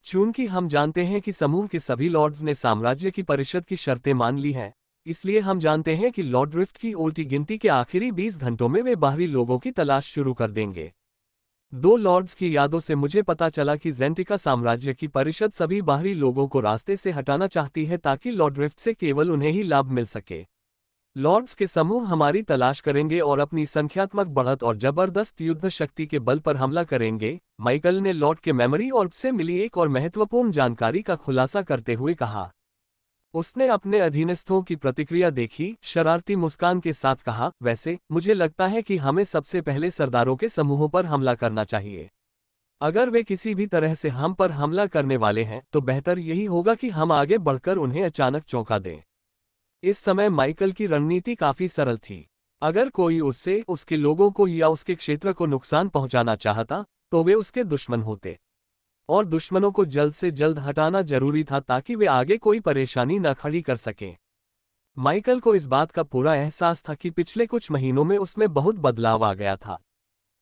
चूंकि हम जानते हैं कि समूह के सभी लॉर्ड्स ने साम्राज्य की परिषद की शर्तें मान ली हैं, इसलिए हम जानते हैं कि लॉर्ड ड्रिफ्ट की उल्टी गिनती के आखिरी 20 घंटों में वे बाहरी लोगों की तलाश शुरू कर देंगे। 2 लॉर्ड्स की यादों से मुझे पता चला कि जेंटिका साम्राज्य की परिषद सभी बाहरी लोगों को रास्ते से हटाना चाहती है ताकि लॉर्ड ड्रिफ्ट से केवल उन्हें ही लाभ मिल सके। लॉर्ड्स के समूह हमारी तलाश करेंगे और अपनी संख्यात्मक बढ़त और जबरदस्त युद्ध शक्ति के बल पर हमला करेंगे, माइकल ने लॉर्ड के मेमोरी ऑर्ब से मिली एक और महत्वपूर्ण जानकारी का खुलासा करते हुए कहा। उसने अपने अधीनस्थों की प्रतिक्रिया देखी, शरारती मुस्कान के साथ कहा, वैसे मुझे लगता है कि हमें सबसे पहले सरदारों के समूहों पर हमला करना चाहिए। अगर वे किसी भी तरह से हम पर हमला करने वाले हैं तो बेहतर यही होगा कि हम आगे बढ़कर उन्हें अचानक चौंका दें। इस समय माइकल की रणनीति काफी सरल थी। अगर कोई उससे, उसके लोगों को या उसके क्षेत्र को नुकसान पहुंचाना चाहता, तो वे उसके दुश्मन होते। और दुश्मनों को जल्द से जल्द हटाना जरूरी था ताकि वे आगे कोई परेशानी न खड़ी कर सकें। माइकल को इस बात का पूरा एहसास था कि पिछले कुछ महीनों में उसमें बहुत बदलाव आ गया था।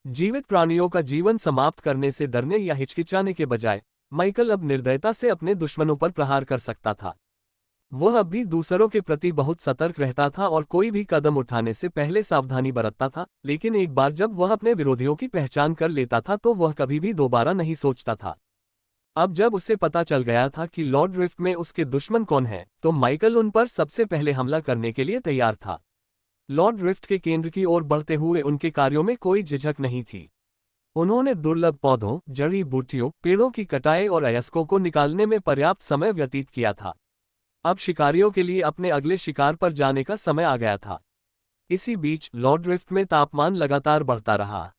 जीवित प्राणियों का जीवन समाप्त करने से डरने या हिचकिचाने के बजाय माइकल अब निर्दयता से अपने दुश्मनों पर प्रहार कर सकता था। वह अब भी दूसरों के प्रति बहुत सतर्क रहता था और कोई भी कदम उठाने से पहले सावधानी बरतता था, लेकिन एक बार जब वह अपने विरोधियों की पहचान कर लेता था तो वह कभी भी दोबारा नहीं सोचता था। अब जब उसे पता चल गया था कि लॉर्ड ड्रिफ्ट में उसके दुश्मन कौन हैं, तो माइकल उन पर सबसे पहले हमला करने के लिए तैयार था। लॉर्ड ड्रिफ्ट के केंद्र की ओर बढ़ते हुए उनके कार्यों में कोई झिझक नहीं थी। उन्होंने दुर्लभ पौधों, जड़ी बूटियों, पेड़ों की कटाई और अयस्कों को निकालने में पर्याप्त समय व्यतीत किया था। अब शिकारियों के लिए अपने अगले शिकार पर जाने का समय आ गया था। इसी बीच लॉर्ड ड्रिफ्ट में तापमान लगातार बढ़ता रहा।